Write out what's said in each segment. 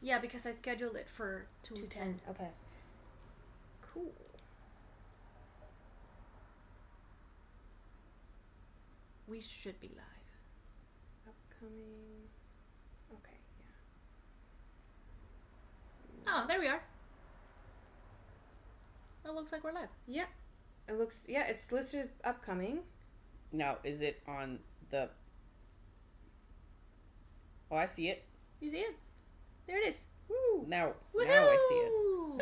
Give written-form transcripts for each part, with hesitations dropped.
Yeah, because I scheduled it for 2:10. Okay. Cool. We should be live. Upcoming. Okay, yeah. Oh, there we are. It looks like we're live. Yeah. It's listed as upcoming. Now, is it on the... Oh, I see it. You see it? There it is. Woo! Now Woohoo! I see it.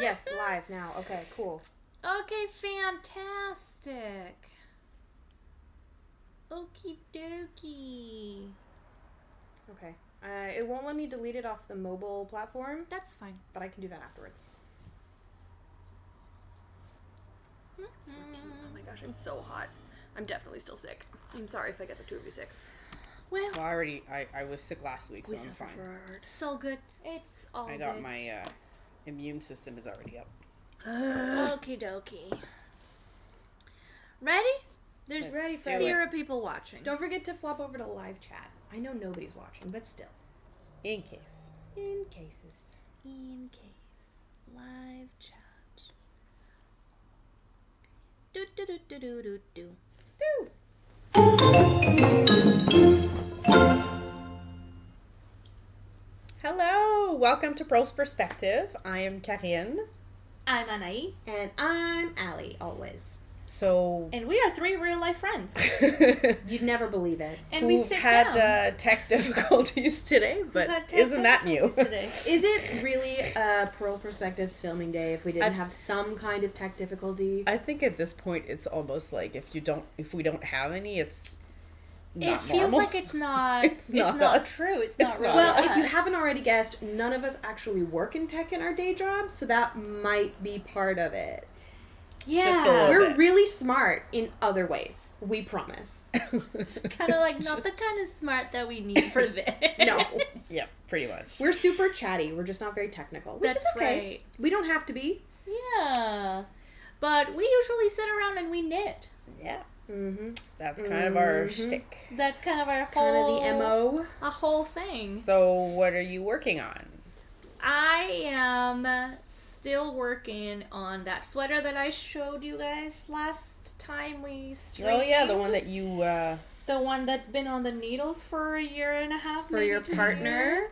Yes, live now. Okay, cool. Okay, fantastic. Okie dokie. Okay. It won't let me delete it off the mobile platform, That's fine. but I can do that afterwards. Oh my gosh, I'm so hot. I'm definitely still sick. I'm sorry if I get the two of you sick. Well, Well, I was sick last week, so I'm fine. so good. It's all I got good. my immune system is already up. Okie dokie. Ready? There's Ready for zero people watching. Don't forget to flop over to live chat. I know nobody's watching, but still. In case. In cases. In case. Live chat. Do do do do do do do. Hello, welcome to Purl's Perspective. I am Carine. I'm Anahí. And I'm Allie, always. So, And we are three real life friends. You'd never believe it. And we we've sit had down. tech difficulties today, but isn't that new? Today. Is it really a Purl Perspectives filming day if we didn't have some kind of tech difficulty? I think at this point it's almost like if we don't have any, it's not It feels normal. like it's not. It's not us. true. It's It's not real. not Well, us. if you haven't already guessed, none of us actually work in tech in our day jobs, so that might be part of it. yeah, just a little We're bit. really smart in other ways. We promise. kind of like not the kind of smart that we need for this. No. Yeah, pretty much. We're super chatty. We're just not very technical. Which That's is okay. right. We don't have to be. Yeah, but we usually sit around and we knit. Yeah, Mm-hmm. that's kind of our shtick. That's kind of our Kind whole of the MO. a whole thing. So, what are you working on? I am still working on that sweater that I showed you guys last time we streamed. Oh yeah, the one that you The one that's been on the needles for a year and a half. For maybe your 2 partner. years.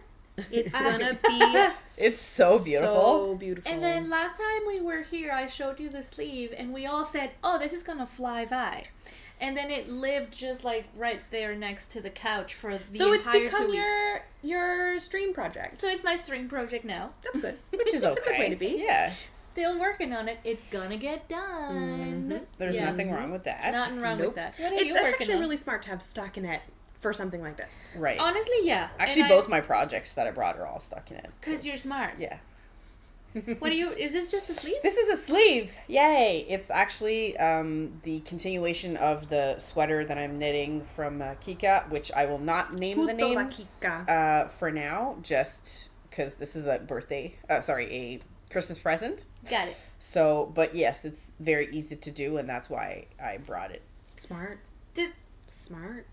It's gonna be it's so beautiful. So beautiful. And then last time we were here, I showed you the sleeve, and we all said, "Oh, this is gonna fly by," and then it lived just like right there next to the couch for the so it's entire 2 become weeks. your stream project. So it's my string project now. That's good. Which is okay. It's a good way to be. Yeah, Still working on it. It's gonna get done. there's Yeah. nothing wrong with that. Nothing wrong Nope. with that. What are It's you working actually on? really smart to have stockinette for something like this. Right. Honestly, yeah. Actually, both my projects that I brought are all stuck in it. Because you're smart. Yeah. What are you? Is this just a sleeve? This is a sleeve. Yay! It's actually the continuation of the sweater that I'm knitting from Kika, which I will not name the Puto names Kika. for now, just because this is a a Christmas present. Got it. So, but yes, it's very easy to do, and that's why I brought it. Smart. Did Smart.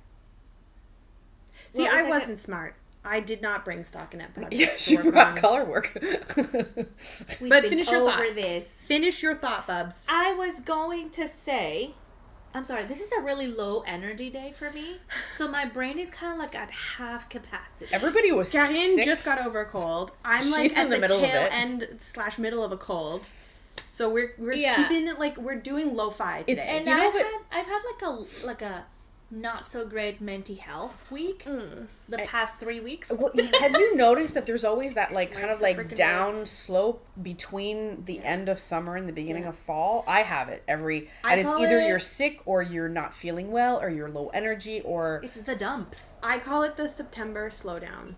See, What was I I wasn't smart. I did not bring stockinette projects. Yeah, to she work brought on. color work. we've But been finish your over thought. this? Finish your thought, Bubs. I was going to say, I'm sorry, this is a really low energy day for me. So my brain is kind of like at half capacity. Everybody was Carine sick. just got over a cold. I'm She's like in at the the middle of tail it. end / middle of a cold. So we're Yeah. keeping it like we're doing lo-fi today. It's- And You know I've had like a not so great mental health week the past 3 weeks. Well, have you noticed that there's always that like kind Where's of the like frickin' down slope between the end of summer and the beginning of fall? I have it and it's call either it- you're sick or you're not feeling well or you're low energy or It's the dumps. I call it the September slowdown.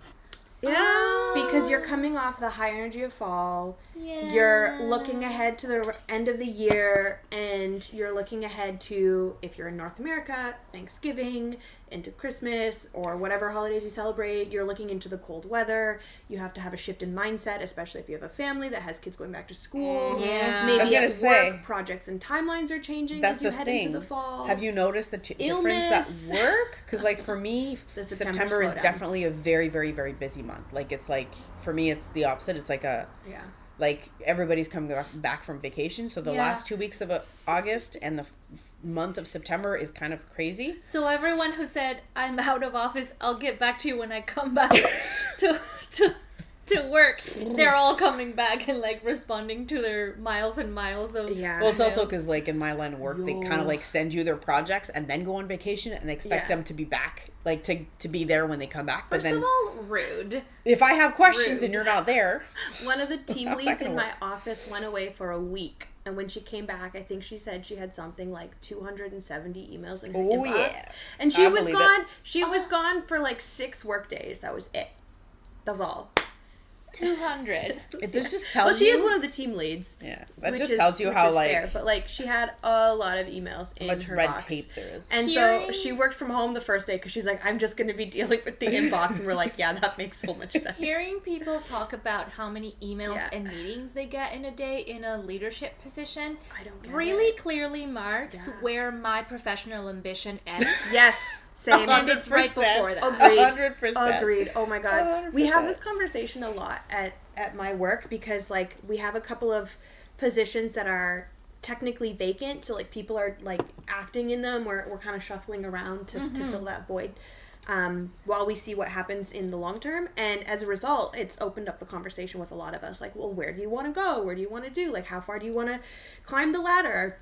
Yeah. Because you're coming off the high energy of fall. Yeah. You're looking ahead to the end of the year, and you're looking ahead to, if you're in North America, Thanksgiving, into Christmas, or whatever holidays you celebrate. You're looking into the cold weather. You have to have a shift in mindset, especially if you have a family that has kids going back to school. Yeah. I Maybe was gonna at say, work, projects and timelines are changing that's as you the head thing. into the fall. Have you noticed the Illness. difference at work? Because like for me, The September September is slowdown. definitely a very, very, very busy month. Like, it's like, for me, it's the opposite. It's like like everybody's coming back from vacation. So the last 2 weeks of August and the month of September is kind of crazy. So everyone who said, I'm out of office, I'll get back to you when I come back to work, they're all coming back and like responding to their miles and miles of Well, it's also because like in my line of work, they kind of like send you their projects and then go on vacation and expect them to be back, like to be there when they come back. First but then, of all, rude. If I have questions and you're not there. One of the team leads in my office went away for a week. And when she came back, I think she said she had something like 270 emails in her inbox. Yeah. And she was gone. She was gone for like 6 work days. That was it. That was all. 200. It just tells you. Well, she is one of the team leads. Yeah, that just tells you how like. Fair, but like she had a lot of emails in much her red box. tape there is. And so she worked from home the first day because she's like, I'm just going to be dealing with the inbox, and we're like, yeah, that makes so much sense. Hearing people talk about how many emails and meetings they get in a day in a leadership position really clearly marks where my professional ambition ends. Yes. Same. And it's right before that. Agreed. 100%. Agreed. Oh my God. 100%. We have this conversation a lot at my work because like we have a couple of positions that are technically vacant. So like people are like acting in them. We're kind of shuffling around to fill that void while we see what happens in the long term. And as a result, it's opened up the conversation with a lot of us. Like, well, where do you want to go? Where do you want to do? Like, how far do you want to climb the ladder?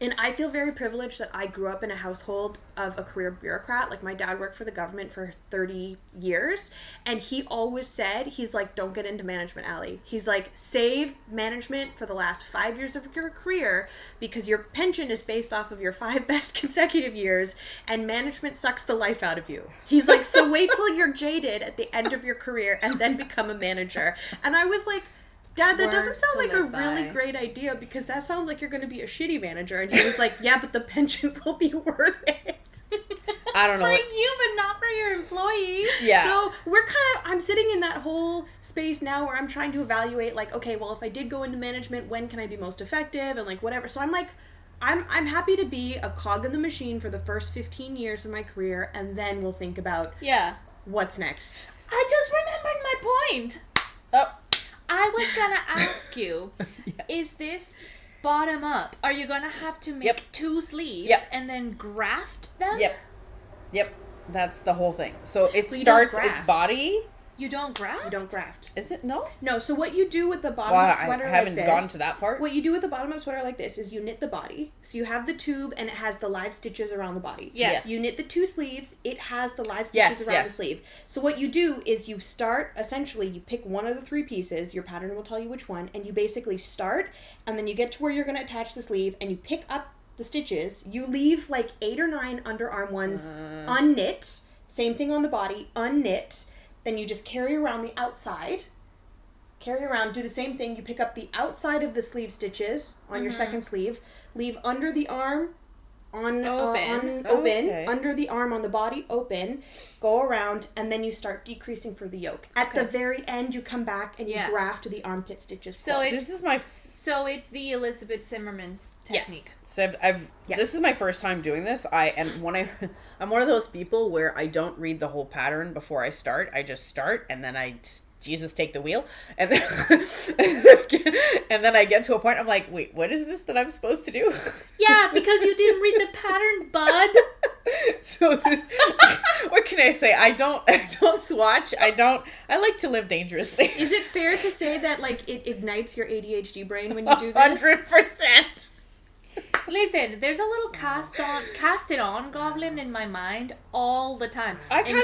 And I feel very privileged that I grew up in a household of a career bureaucrat. Like, my dad worked for the government for 30 years. And he always said, he's like, don't get into management, Allie. He's like, save management for the last 5 years of your career because your pension is based off of your 5 best consecutive years and management sucks the life out of you. He's like, so wait till you're jaded at the end of your career and then become a manager. And I was like, Dad, that doesn't sound like a really great idea because that sounds like you're going to be a shitty manager. And he was like, yeah, but the pension will be worth it. I don't know. For you, but not for your employees. Yeah. So I'm sitting in that whole space now where I'm trying to evaluate like, okay, well, if I did go into management, when can I be most effective and like whatever. So I'm like, I'm happy to be a cog in the machine for the first 15 years of my career. And then we'll think about what's next. I just remembered my point. Oh. I was gonna ask you, is this bottom up? Are you gonna have to make 2 sleeves and then graft them? Yep. That's the whole thing. So it starts its body. You don't graft? You don't graft. Is it? No? No, so what you do with the bottom-up sweater like this... I haven't gone to that part. What you do with the bottom-up sweater like this is you knit the body. So you have the tube and it has the live stitches around the body. Yes. You knit the 2 sleeves, it has the live stitches around the sleeve. So what you do is you start, essentially, you pick one of the 3 pieces, your pattern will tell you which one, and you basically start, and then you get to where you're going to attach the sleeve, and you pick up the stitches. You leave like 8 or 9 underarm ones unknit. Same thing on the body, unknit. Then you just carry around the outside. Carry around, do the same thing. You pick up the outside of the sleeve stitches on your second sleeve. Leave under the arm open, under the arm on the body open. Go around, and then you start decreasing for the yoke. At the very end, you come back and you graft the armpit stitches. So it's the Elizabeth Zimmerman's technique. So this is my first time doing this. I'm one of those people where I don't read the whole pattern before I start. I just start and then Jesus take the wheel, and then and then I get to a point I'm like, wait, what is this that I'm supposed to do? Yeah, because you didn't read the pattern, bud. So what can I say? I don't swatch. I like to live dangerously. Is it fair to say that like it ignites your ADHD brain when you do this? 100%. Listen, there's a little cast it on goblin in my mind all the time. I can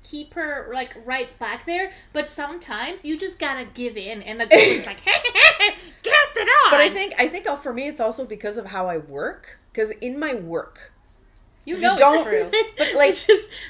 keep her like right back there, but sometimes you just gotta give in, and the goblin's like, hey, cast it on. But I think for me it's also because of how I work. Because in my work, you know it's true. But like,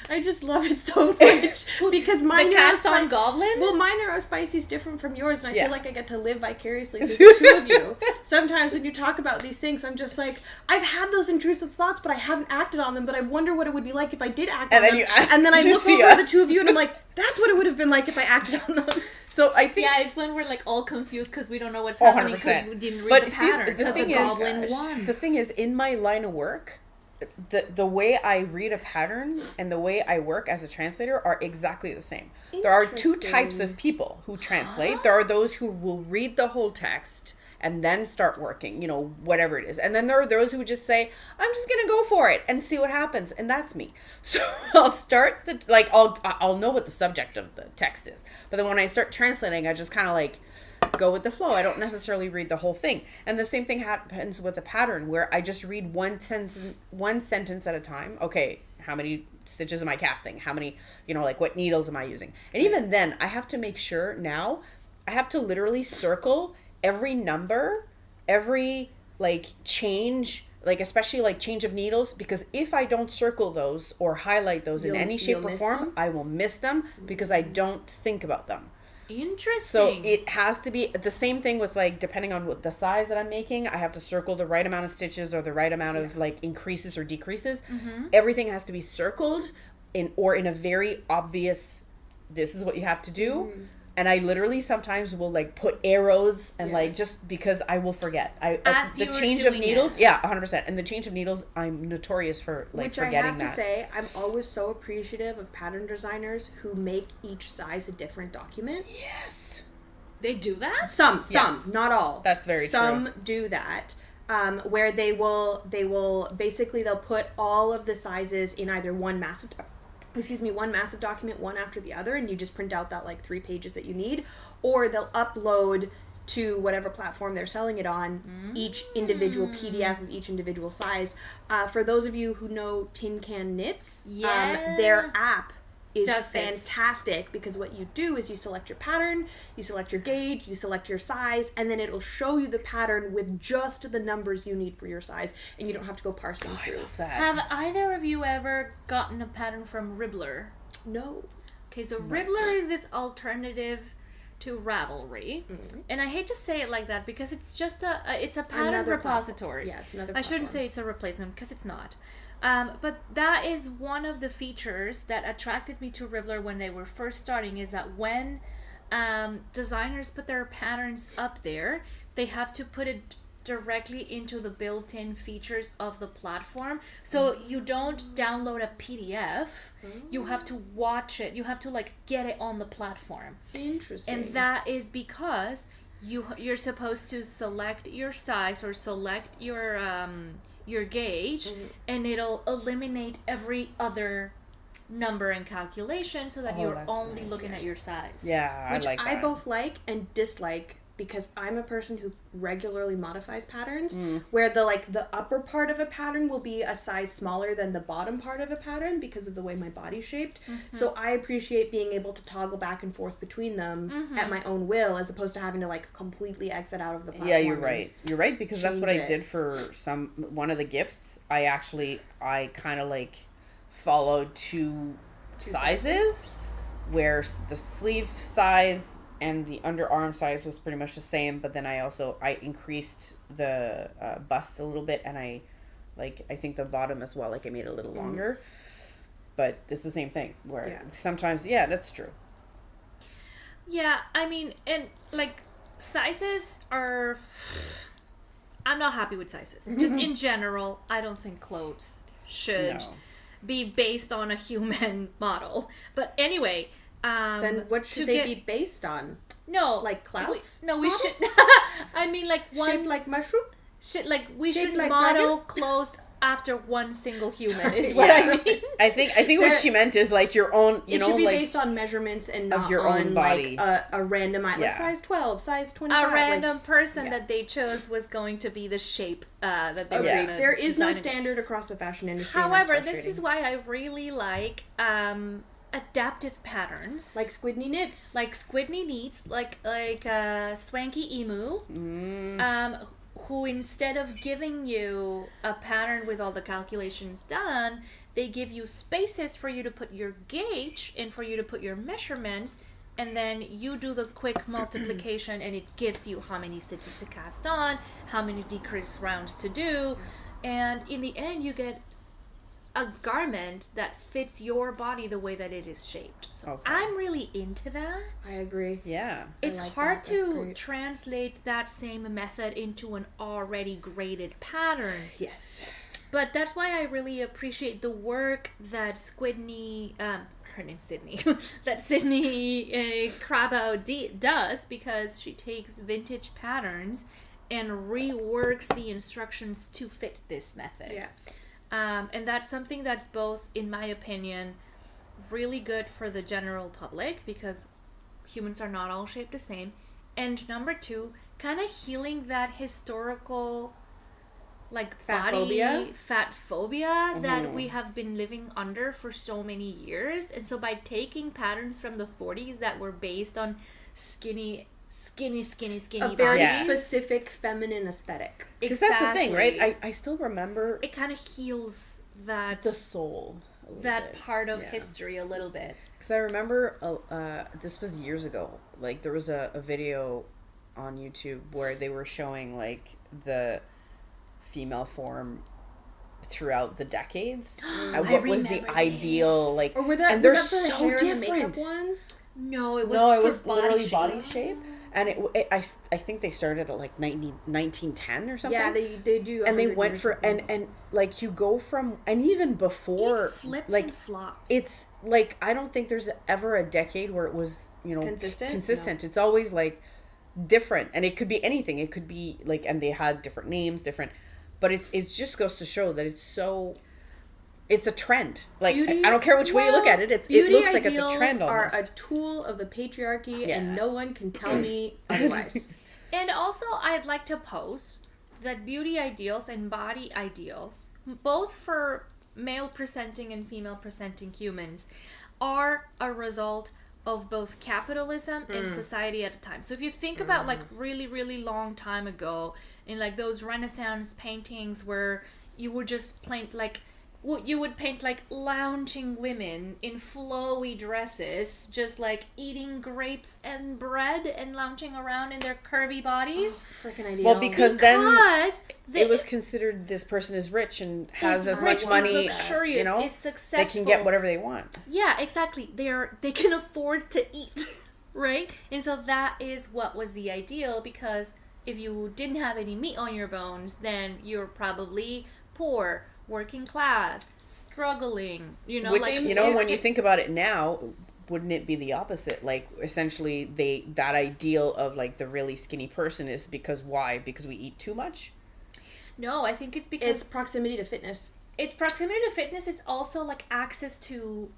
I just love it so much because mine cast on goblin. Well, my neurospicy is different from yours, and I feel like I get to live vicariously through the 2 of you. Sometimes when you talk about these things, I'm just like, I've had those intrusive thoughts, but I haven't acted on them. But I wonder what it would be like if I did act on them. And then I look over at the 2 of you, and I'm like, that's what it would have been like if I acted on them. So I think it's when we're like all confused because we don't know what's happening because we didn't read the pattern. Because the goblin won. The thing is, in my line of work, the way I read a pattern and the way I work as a translator are exactly the same. There are two types of people who translate. There are those who will read the whole text and then start working, whatever it is. And then there are those who just say, I'm just going to go for it and see what happens. And that's me. So I'll start I'll know what the subject of the text is. But then when I start translating, I just kind of like go with the flow. I don't necessarily read the whole thing. And the same thing happens with a pattern where I just read one sentence at a time. Okay, how many stitches am I casting? How many, what needles am I using? And even then, I have to make sure now, I have to literally circle every number, every change, especially change of needles, because if I don't circle those or highlight those in any shape or form, I will miss them because I don't think about them. Interesting. So it has to be the same thing with depending on what the size that I'm making, I have to circle the right amount of stitches or the right amount of increases or decreases. Everything has to be circled in a very obvious, this is what you have to do. And I literally sometimes will put arrows and just because I will forget. The change of needles, 100%. And the change of needles, I'm notorious for Which forgetting I have that. to say, I'm always so appreciative of pattern designers who make each size a different document. Yes. They do that? Some, Yes. not all. That's very true. Some do that. Where they will basically they'll put all of the sizes in either one massive document, one after the other, and you just print out that 3 pages that you need, or they'll upload to whatever platform they're selling it on each individual PDF of each individual size. For those of you who know Tin Can Knits, their app is fantastic because what you do is you select your pattern, you select your gauge, you select your size, and then it'll show you the pattern with just the numbers you need for your size, and you don't have to go parsing through. I love that. Have either of you ever gotten a pattern from Ribbler? No. Okay, so Ribbler is this alternative to Ravelry, and I hate to say it like that because it's just it's a pattern repository. Yeah, it's another I shouldn't say it's a replacement because it's not. But that is one of the features that attracted me to Ribbler when they were first starting, is that when designers put their patterns up there, they have to put it directly into the built-in features of the platform. So you don't download a PDF. You have to watch it. You have to get it on the platform. Interesting. And that is because you're supposed to select your size or select your gauge, and it'll eliminate every other number and calculation so that you're only looking at your size. Yeah, Which I like that. I both like and dislike because I'm a person who regularly modifies patterns where the upper part of a pattern will be a size smaller than the bottom part of a pattern because of the way my body's shaped. So I appreciate being able to toggle back and forth between them at my own will, as opposed to having to completely exit out of the platform. Yeah, you're right. You're right, because that's what I it. did for one of the gifts. I kind of followed two sizes where the sleeve size and the underarm size was pretty much the same, but then I increased the bust a little bit, and I think the bottom as well, I made it a little longer. But it's the same thing where sometimes, that's true. Yeah, I mean, and sizes are, I'm not happy with sizes. Just in general, I don't think clothes should be based on a human model. But anyway, then what should they be based on? No, clouds? We should. I mean, one shaped like mushroom. We should like model dragon? clothes after one single human. Sorry, is what I mean. I think what she meant is your own. It should be based on measurements and not of your on own body. A random size 12, size 25. A random person that they chose was going to be the shape that they were going to There is no design it. standard across the fashion industry. However, this is why I really like adaptive patterns, like Squidney Knits, like Swanky Emu, who instead of giving you a pattern with all the calculations done, they give you spaces for you to put your gauge and for you to put your measurements, and then you do the quick multiplication, and it gives you how many stitches to cast on, how many decrease rounds to do, and in the end you get a garment that fits your body the way that it is shaped. So I'm really into that. I agree. Yeah. It's hard to translate that same method into an already graded pattern. Yes. But that's why I really appreciate the work that Squidney, her name's Sydney, that Sydney Crabo does, because she takes vintage patterns and reworks the instructions to fit this method. Yeah. And that's something that's both, in my opinion, really good for the general public, because humans are not all shaped the same. And number two, kind of healing that historical, like, Fat phobia that we have been living under for so many years. And so by taking patterns from the 40s that were based on skinny a very bodies, specific feminine aesthetic. Because that's the thing, right? I still remember it kind of heals that the soul, that part of history a little bit. Because I remember this was years ago. Like, there was a video on YouTube where they were showing, like, the female form throughout the decades and what was the ideal, like, or were that, and they're was that for so the hair different. And the makeup ones? No, it was body literally shape. body shape. And I think they started at like 1910 or something. Yeah, they do. And they went for and like you go from, and even before, it flips like, and flops. it's like, I don't think there's ever a decade where it was, you know, consistent. No. It's always like different, and it could be anything. It could be like, and they had different names, but it just goes to show that it's a trend. Like, beauty, I don't care which way you look at it. It looks like it's a trend almost. Are a tool of the patriarchy, and no one can tell me otherwise. And also, I'd like to pose that beauty ideals and body ideals, both for male presenting and female presenting humans, are a result of both capitalism and society at a time. So if you think about, like, really, really long time ago, in like those Renaissance paintings where you would just paint like lounging women in flowy dresses, just like eating grapes and bread and lounging around in their curvy bodies. Freaking ideal. Well, because then it was considered this person is rich and has as much money, luxurious, you know, is successful. They can get whatever they want. Yeah, exactly. They can afford to eat, right? And so that is what was the ideal, because if you didn't have any meat on your bones, then you're probably poor, working class, struggling, you know. Which, like, you know, when you think about it now, wouldn't it be the opposite? Like, essentially, that ideal of, like, the really skinny person is because why? Because we eat too much? No, I think it's because... It's proximity to fitness. It's proximity to fitness. It's also, like, access to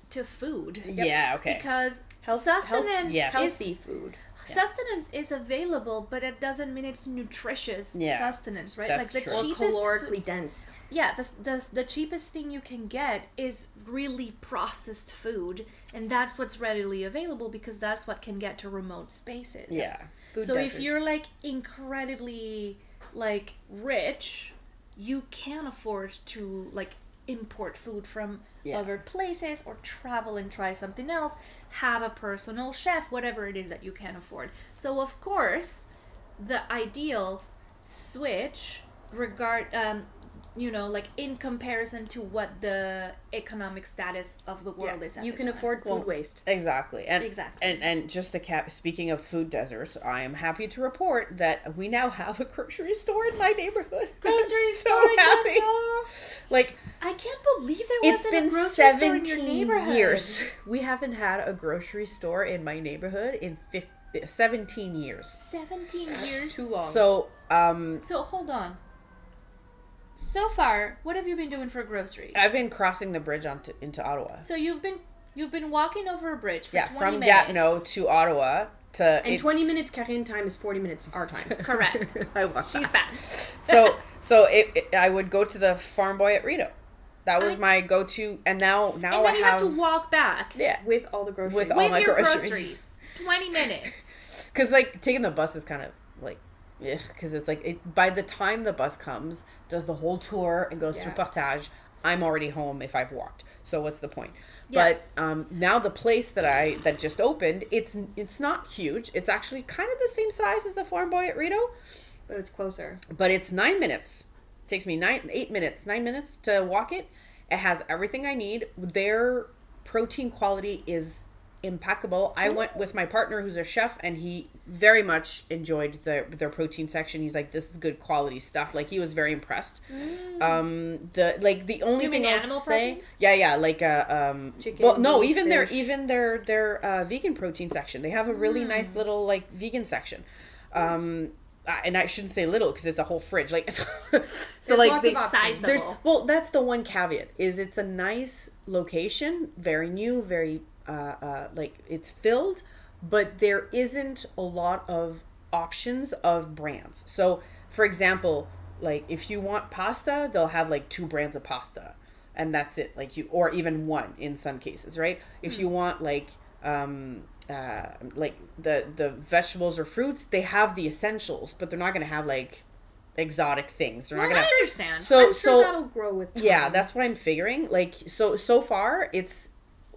food. Yep. Yeah, okay. Because sustenance healthy food. Sustenance is available, but it doesn't mean it's nutritious sustenance, right? That's like the true. cheapest or calorically dense. Yeah, the cheapest thing you can get is really processed food, and that's what's readily available because that's what can get to remote spaces. Yeah. So if you're, like, incredibly, like, rich, you can afford to, like, import food from other places or travel and try something else, have a personal chef, whatever it is that you can afford. So of course the ideals switch you know, like, in comparison to what the economic status of the world is at you the can time. afford food waste. Exactly. And just to speaking of food deserts, I am happy to report that we now have a grocery store in my neighborhood. Grocery so store, happy. Like, I can't believe there wasn't a grocery store in your neighborhood. Years. We haven't had a grocery store in my neighborhood in 17 years. 17 years? Too long. So hold on. So far, what have you been doing for groceries? I've been crossing the bridge into Ottawa. So you've been walking over a bridge for 20 from minutes. Gatineau to Ottawa. And 20 minutes Carine time is 40 minutes our time. Correct. I love She's fast. So I would go to the Farm Boy at Rideau. That was my go-to, and now and then you have to walk back. Yeah, with all the groceries. With all my your groceries. 20 minutes. Because, like, taking the bus is kind of like, because it's like by the time the bus comes, does the whole tour and goes through Portage, I'm already home if I've walked. So what's the point? Yeah. But now the place that just opened, it's not huge. It's actually kind of the same size as the Farm Boy at Rideau, but it's closer. But it's 9 minutes. It takes me 9 minutes to walk it. It has everything I need. Their protein quality is impeccable. I went with my partner who's a chef, and he very much enjoyed their protein section. He's like, this is good quality stuff. Like, he was very impressed. The only thing I'll say, proteins? yeah, like chicken, well, no, beef, even fish. their vegan protein section. They have a really nice little like vegan section. And I shouldn't say little because it's a whole fridge. Like, so There's like lots of options. Sizable. that's the one caveat, is it's a nice location, very new, very like it's filled, but there isn't a lot of options of brands. So for example, like if you want pasta, they'll have like 2 brands of pasta, and that's it. Like or even one in some cases, right? If you want like the vegetables or fruits, they have the essentials, but they're not going to have like exotic things. They're not going to. I understand. I'm sure that'll grow with time. Yeah, that's what I'm figuring. Like so far, it's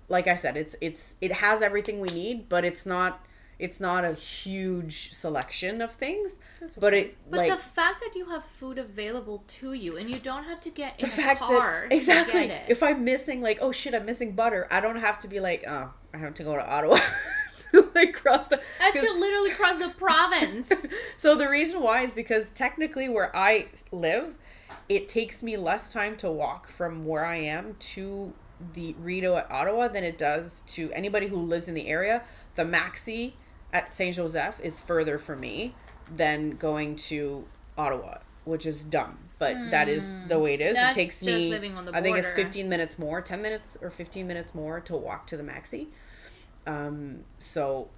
like I said, it has everything we need, but it's not a huge selection of things. But the fact that you have food available to you and you don't have to get in the a fact car that exactly, to get it. if I'm missing like, oh shit, I'm missing butter, I don't have to be like, oh, I have to go to Ottawa to like cross the. I have to literally cross the province. So the reason why is because technically where I live, it takes me less time to walk from where I am to the Rideau at Ottawa than it does to anybody who lives in the area. The Maxi at Saint Joseph is further for me than going to Ottawa, which is dumb, but that is the way it is. That's it takes just me, living on the I think it's border. 15 minutes more, 10 minutes or 15 minutes more to walk to the Maxi. So,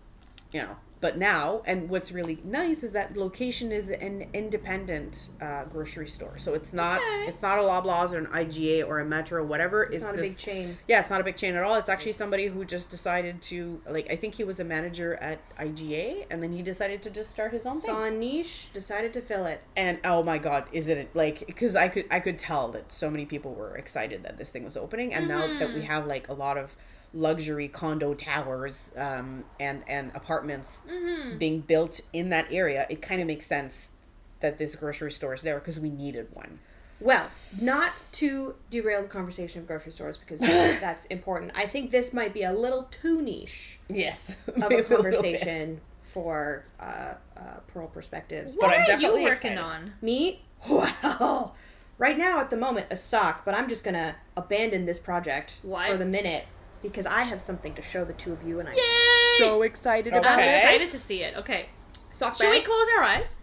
you know, but now, and what's really nice is that location is an independent grocery store. So it's not it's not a Loblaws or an IGA or a Metro or whatever. It's not a big chain. Yeah, it's not a big chain at all. It's actually somebody who just decided to, like, I think he was a manager at IGA, and then he decided to just start his own thing. Saw a niche, decided to fill it. And oh my God, is it like, because I could tell that so many people were excited that this thing was opening, and now that we have like a lot of luxury condo towers and apartments being built in that area, it kind of makes sense that this grocery store is there because we needed one. Well, not to derail the conversation of grocery stores because that's important. I think this might be a little too niche Yes, of a conversation for Purl Perspectives. What But I'm are you definitely working excited. on? Me? Well, right now at the moment, a sock, but I'm just going to abandon this project Why? for the minute because I have something to show the two of you and I'm Yay! so excited Okay. about I'm it. excited to see it. Okay. Sock Should we bag. close our eyes?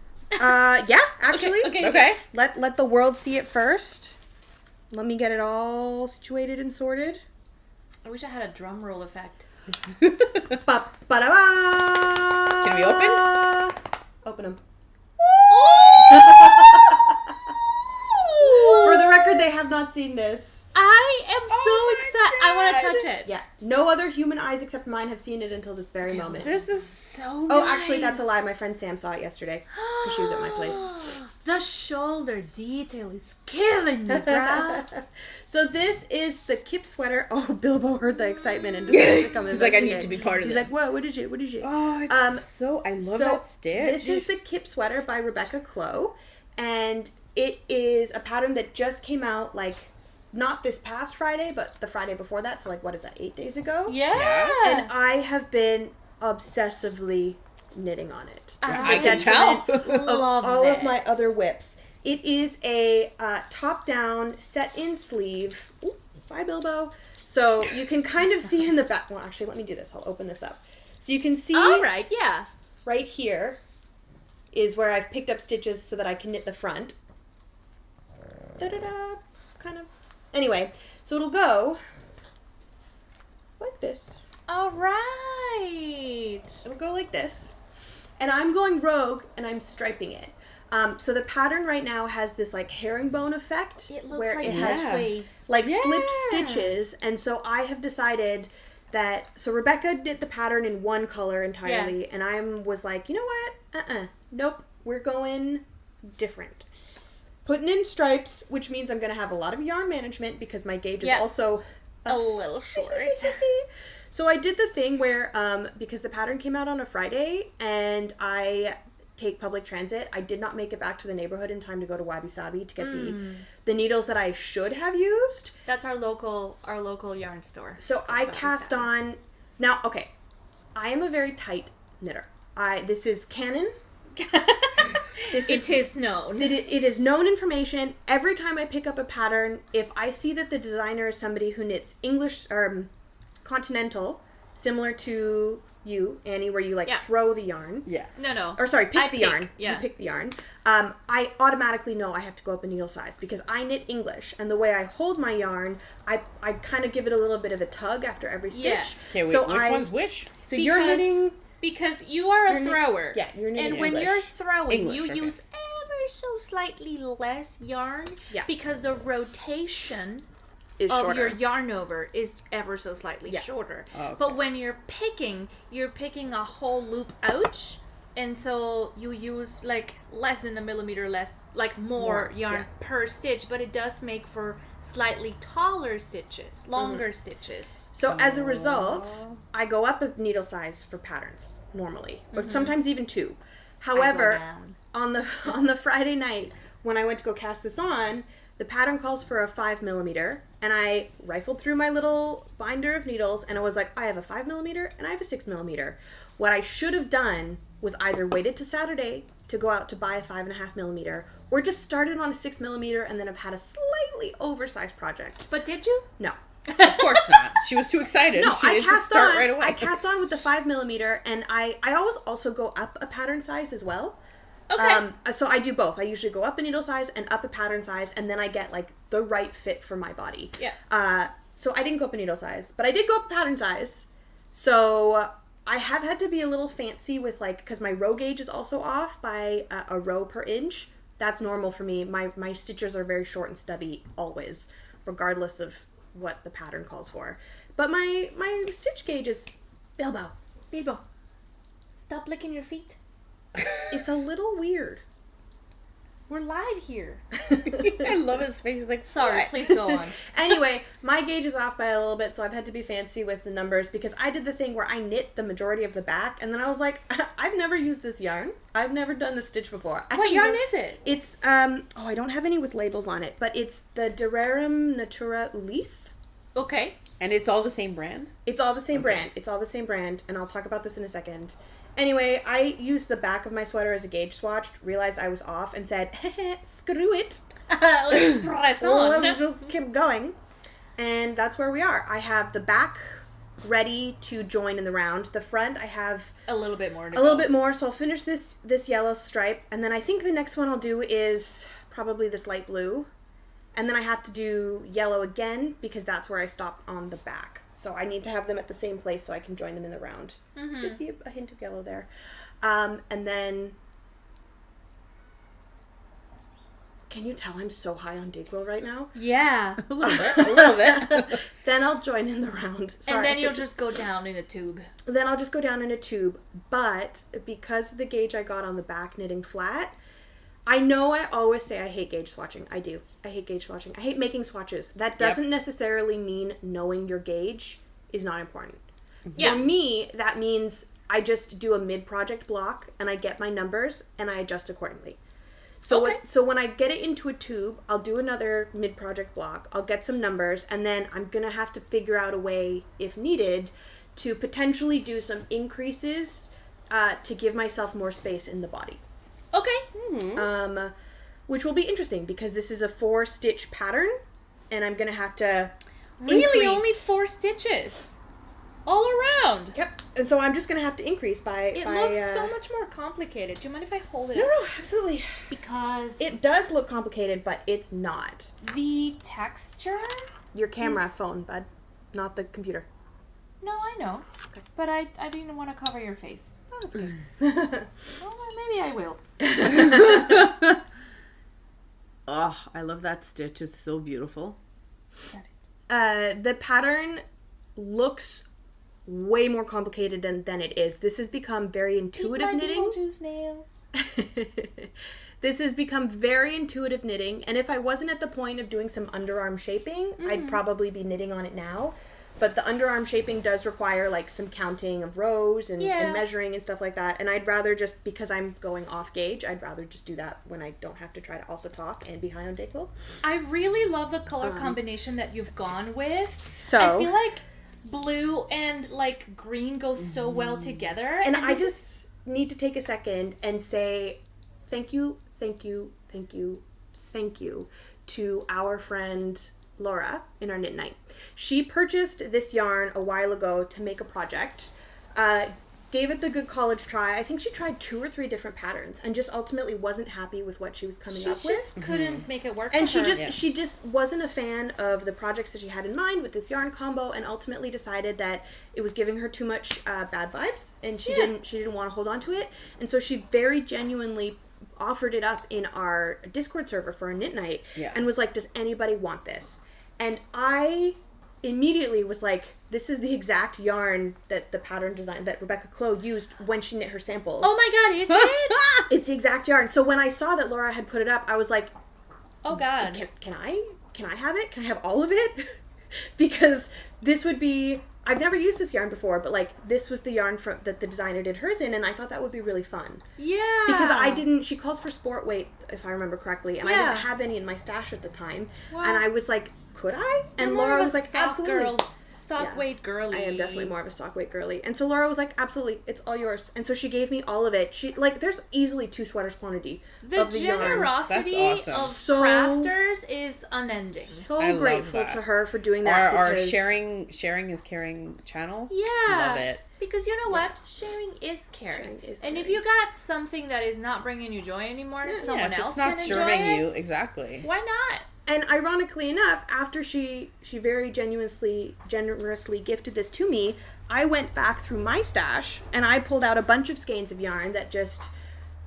Yeah, actually. Okay. Let the world see it first. Let me get it all situated and sorted. I wish I had a drum roll effect. Ba-ba-da-ba! Can we open? Open them. For the record, they have not seen this. I am so Oh my excited. I want to God. touch it. Yeah, no other human eyes except mine have seen it until this very moment. This is so Oh, actually, that's a lie. My friend Sam saw it yesterday because she was at my place. The shoulder detail is killing me, bro. So this is the Kip sweater. Oh, Bilbo heard the excitement and decided to come He's like, I need investigate. to be part of He's this. like, what? What is it? What is it? Oh, it's I love that stitch. This is the Kip sweater by Rebecca Clow, and it is a pattern that just came out, like, not this past Friday, but the Friday before that, so, like, what is that, 8 days ago? Yeah. And I have been obsessively knitting on it. I can tell. Love All it. of my other whips. It is a top-down, set-in sleeve. Ooh, bye, Bilbo. So you can kind of see in the back. Well, actually, let me do this. I'll open this up. So you can see All right, yeah. right here is where I've picked up stitches so that I can knit the front. Da-da-da. Kind of. Anyway, so it'll go like this. All right. It'll go like this. And I'm going rogue and I'm striping it. So the pattern right now has this like herringbone effect It looks where like it has waves. like Yeah. slipped stitches. And so I have decided that, so Rebecca did the pattern in one color entirely. And I was like, you know what? Nope. We're going different. Putting in stripes, which means I'm going to have a lot of yarn management because my gauge is Yeah. also A little short. So I did the thing where, because the pattern came out on a Friday and I take public transit, I did not make it back to the neighborhood in time to go to Wabi Sabi to get the needles that I should have used. That's our local yarn store. So I cast on, now, okay, I am a very tight knitter. This is canon. It is known. It is known information. Every time I pick up a pattern, if I see that the designer is somebody who knits English or continental, similar to you, Annie, where you like throw the yarn. Yeah. No. Or sorry, pick the yarn. Yeah. You pick the yarn. I automatically know I have to go up a needle size because I knit English, and the way I hold my yarn, I kind of give it a little bit of a tug after every stitch. Yeah. Okay, wait, so which one's which? So you're knitting... Because you are a thrower. You're knitting And when English. you're throwing, English, you okay. use ever so slightly less yarn. Yeah. Because the rotation is of shorter. your yarn over is ever so slightly shorter. Oh, okay. But when you're picking a whole loop out, and so you use like less than a millimeter less, like more yarn per stitch, but it does make for slightly taller stitches, longer stitches. So as a result, I go up a needle size for patterns normally, but sometimes even 2. However, on the Friday night when I went to go cast this on, the pattern calls for a 5 millimeter, and I rifled through my little binder of needles, and I was like, I have a 5 millimeter and I have a 6 millimeter. What I should have done was either waited to Saturday to go out to buy a 5.5 millimeter, or just started on a 6 millimeter and then have had a slightly oversized project. But did you? No. Of course not. She was too excited. No, She needed to start right away. I cast on with the 5 millimeter, and I always also go up a pattern size as well. Okay. So I do both. I usually go up a needle size and up a pattern size, and then I get like the right fit for my body. Yeah. So I didn't go up a needle size, but I did go up a pattern size. So I have had to be a little fancy with like, because my row gauge is also off by a row per inch. That's normal for me. My stitches are very short and stubby always, regardless of what the pattern calls for. But my stitch gauge is Bilbo. Stop licking your feet. It's a little weird. We're live here. I love his face. He's like, Sorry, what? please go on. Anyway, my gauge is off by a little bit, so I've had to be fancy with the numbers because I did the thing where I knit the majority of the back, and then I was like, I've never used this yarn. I've never done this stitch before. What yarn is it? It's, I don't have any with labels on it, but it's the Durarum Natura Ulysse. Okay. And it's all the same brand? It's all the same brand. It's all the same brand, and I'll talk about this in a second. Anyway, I used the back of my sweater as a gauge swatch, realized I was off, and said, screw it. Let's press on. Let's just keep going. And that's where we are. I have the back ready to join in the round. The front, I have a little bit more. A little bit more, so I'll finish this yellow stripe, and then I think the next one I'll do is probably this light blue. And then I have to do yellow again, because that's where I stopped on the back. So I need to have them at the same place so I can join them in the round. Mm-hmm. Just see a hint of yellow there. And then... Can you tell I'm so high on Dayquil right now? Yeah. A little bit. Then I'll join in the round. Sorry. And then you'll just go down in a tube. Then I'll just go down in a tube. But because of the gauge I got on the back knitting flat... I know I always say I hate gauge swatching. I do. I hate gauge swatching. I hate making swatches. That doesn't necessarily mean knowing your gauge is not important. Yeah. For me, that means I just do a mid-project block and I get my numbers and I adjust accordingly. So so when I get it into a tube, I'll do another mid-project block. I'll get some numbers, and then I'm going to have to figure out a way, if needed, to potentially do some increases to give myself more space in the body. Okay. Mm-hmm. Which will be interesting because this is a 4-stitch pattern, and I'm gonna have to really only 4 stitches all around. Yep. And so I'm just gonna have to increase by. It looks so much more complicated. Do you mind if I hold it? No, up? absolutely. Because it does look complicated, but it's not. The texture. Your camera phone, bud, not the computer. No, I know. Okay. But I didn't want to cover your face. Oh, that's good. Well, maybe I will. Oh, I love that stitch. It's so beautiful. The pattern looks way more complicated than it is. This has become very intuitive knitting. Beetlejuice nails. This has become very intuitive knitting, and if I wasn't at the point of doing some underarm shaping, I'd probably be knitting on it now. But the underarm shaping does require like some counting of rows and measuring and stuff like that. And I'd rather just, because I'm going off gauge, I'd rather just do that when I don't have to try to also talk and be high on Dayquil. I really love the color combination that you've gone with. So I feel like blue and like green go so well together. And I just need to take a second and say thank you to our friend Laura in our knit night. She purchased this yarn a while ago to make a project, gave it the good college try. I think she tried 2 or 3 different patterns and just ultimately wasn't happy with what she was coming up with. She just couldn't make it work And for her. she just wasn't a fan of the projects that she had in mind with this yarn combo, and ultimately decided that it was giving her too much bad vibes, and she didn't want to hold on to it. And so she very genuinely offered it up in our Discord server for a knit night, and was like, does anybody want this? And I immediately was like, this is the exact yarn that the pattern design that Rebecca Clow used when she knit her samples. Oh my god, is it? It's the exact yarn. So when I saw that Laura had put it up, I was like, oh god. Can I have it? Can I have all of it? Because this would be, I've never used this yarn before, but like this was the yarn that the designer did hers in, and I thought that would be really fun. Yeah. Because she calls for sport weight, if I remember correctly, and I didn't have any in my stash at the time. Wow. And I was like, could I? And Laura was like, absolutely. Sock weight girly. I am definitely more of a sock weight girly. And so Laura was like, absolutely, it's all yours. And so she gave me all of it. She, like, there's easily 2 sweaters quantity the of the yarn. generosity of crafters is unending. So grateful to her for doing that. Our sharing is caring channel. Yeah. Love it. Because you know what? Sharing is caring. And if you got something that is not bringing you joy anymore, someone else can enjoy it. It's not serving you, exactly. Why not? And ironically enough, after she very generously gifted this to me, I went back through my stash and I pulled out a bunch of skeins of yarn that just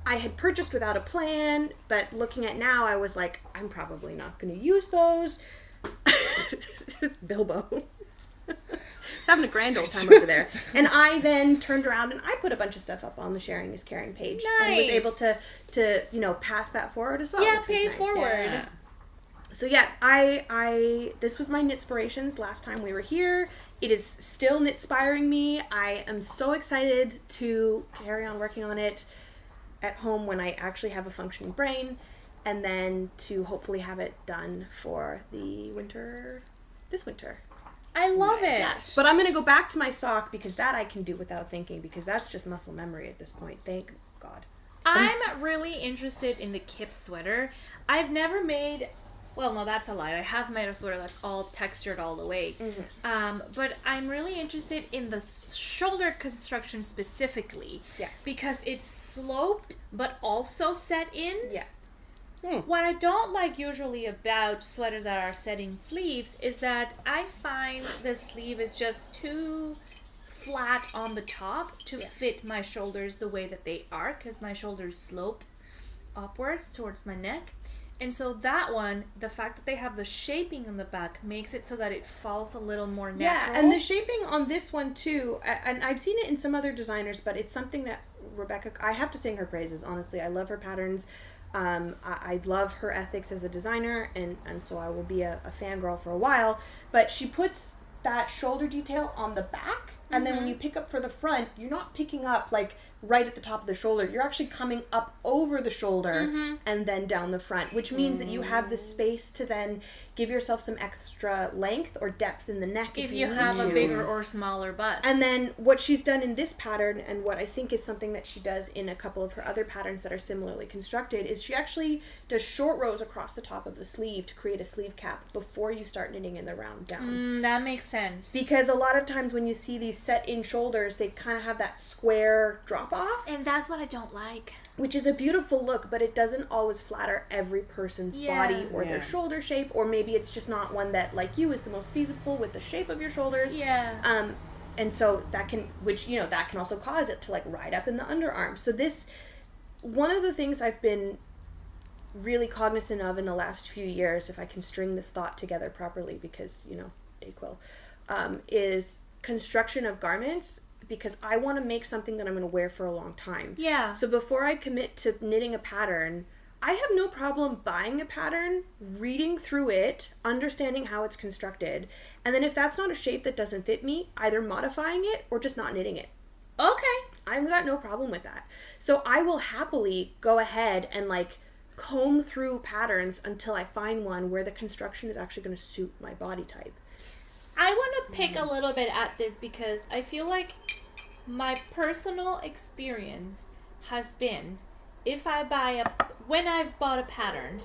I had purchased without a plan, but looking at now, I was like, I'm probably not going to use those. Bilbo. He's having a grand old time over there. And I then turned around and I put a bunch of stuff up on the Sharing is Caring page. Nice. And was able to pass that forward as well. Yeah, pay it forward. Yeah. So yeah, I this was my Knitspirations last time we were here. It is still knitspiring me. I am so excited to carry on working on it at home when I actually have a functioning brain, and then to hopefully have it done for the winter, this winter. I love it. Yes. But I'm going to go back to my sock because that I can do without thinking, because that's just muscle memory at this point. Thank God. I'm really interested in the Kip sweater. I've never made... Well, no, that's a lie. I have made a sweater that's all textured all the way. Mm-hmm. But I'm really interested in the shoulder construction specifically. Yeah. Because it's sloped, but also set in. Yeah. What I don't like usually about sweaters that are setting sleeves is that I find the sleeve is just too flat on the top to fit my shoulders the way that they are, because my shoulders slope upwards towards my neck. And so that one, the fact that they have the shaping in the back makes it so that it falls a little more natural. Yeah, and the shaping on this one too, and I've seen it in some other designers, but it's something that Rebecca, I have to sing her praises, honestly. I love her patterns. I love her ethics as a designer, and so I will be a fangirl for a while. But she puts that shoulder detail on the back, and then when you pick up for the front, you're not picking up like right at the top of the shoulder. You're actually coming up over the shoulder and then down the front, which means that you have the space to then give yourself some extra length or depth in the neck if you have a bigger or smaller bust. And then what she's done in this pattern, and what I think is something that she does in a couple of her other patterns that are similarly constructed, is she actually does short rows across the top of the sleeve to create a sleeve cap before you start knitting in the round down. That makes sense. Because a lot of times when you see these set in shoulders, they kind of have that square drop off. And that's what I don't like. Which is a beautiful look, but it doesn't always flatter every person's body or their shoulder shape, or maybe it's just not one that, like you, is the most feasible with the shape of your shoulders. Yeah. And so that can, that can also cause it to like ride up in the underarm. So this, one of the things I've been really cognizant of in the last few years, if I can string this thought together properly, because, Dayquil, is construction of garments, because I want to make something that I'm going to wear for a long time. Yeah. So before I commit to knitting a pattern, I have no problem buying a pattern, reading through it, understanding how it's constructed, and then if that's not a shape that doesn't fit me, either modifying it or just not knitting it. Okay. I've got no problem with that. So I will happily go ahead and like comb through patterns until I find one where the construction is actually going to suit my body type. I want to pick a little bit at this because I feel like my personal experience has been when I've bought a pattern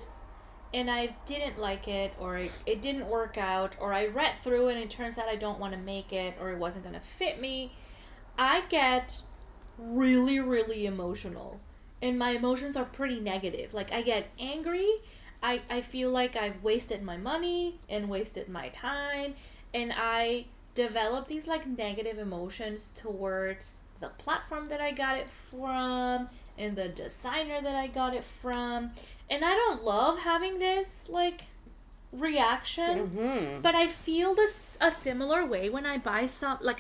and I didn't like it, or it didn't work out, or I read through it and it turns out I don't want to make it, or it wasn't going to fit me, I get really, really emotional. And my emotions are pretty negative. Like, I get angry. I feel like I've wasted my money and wasted my time. And I develop these, like, negative emotions towards the platform that I got it from and the designer that I got it from. And I don't love having this, like, reaction, but I feel a similar way when I buy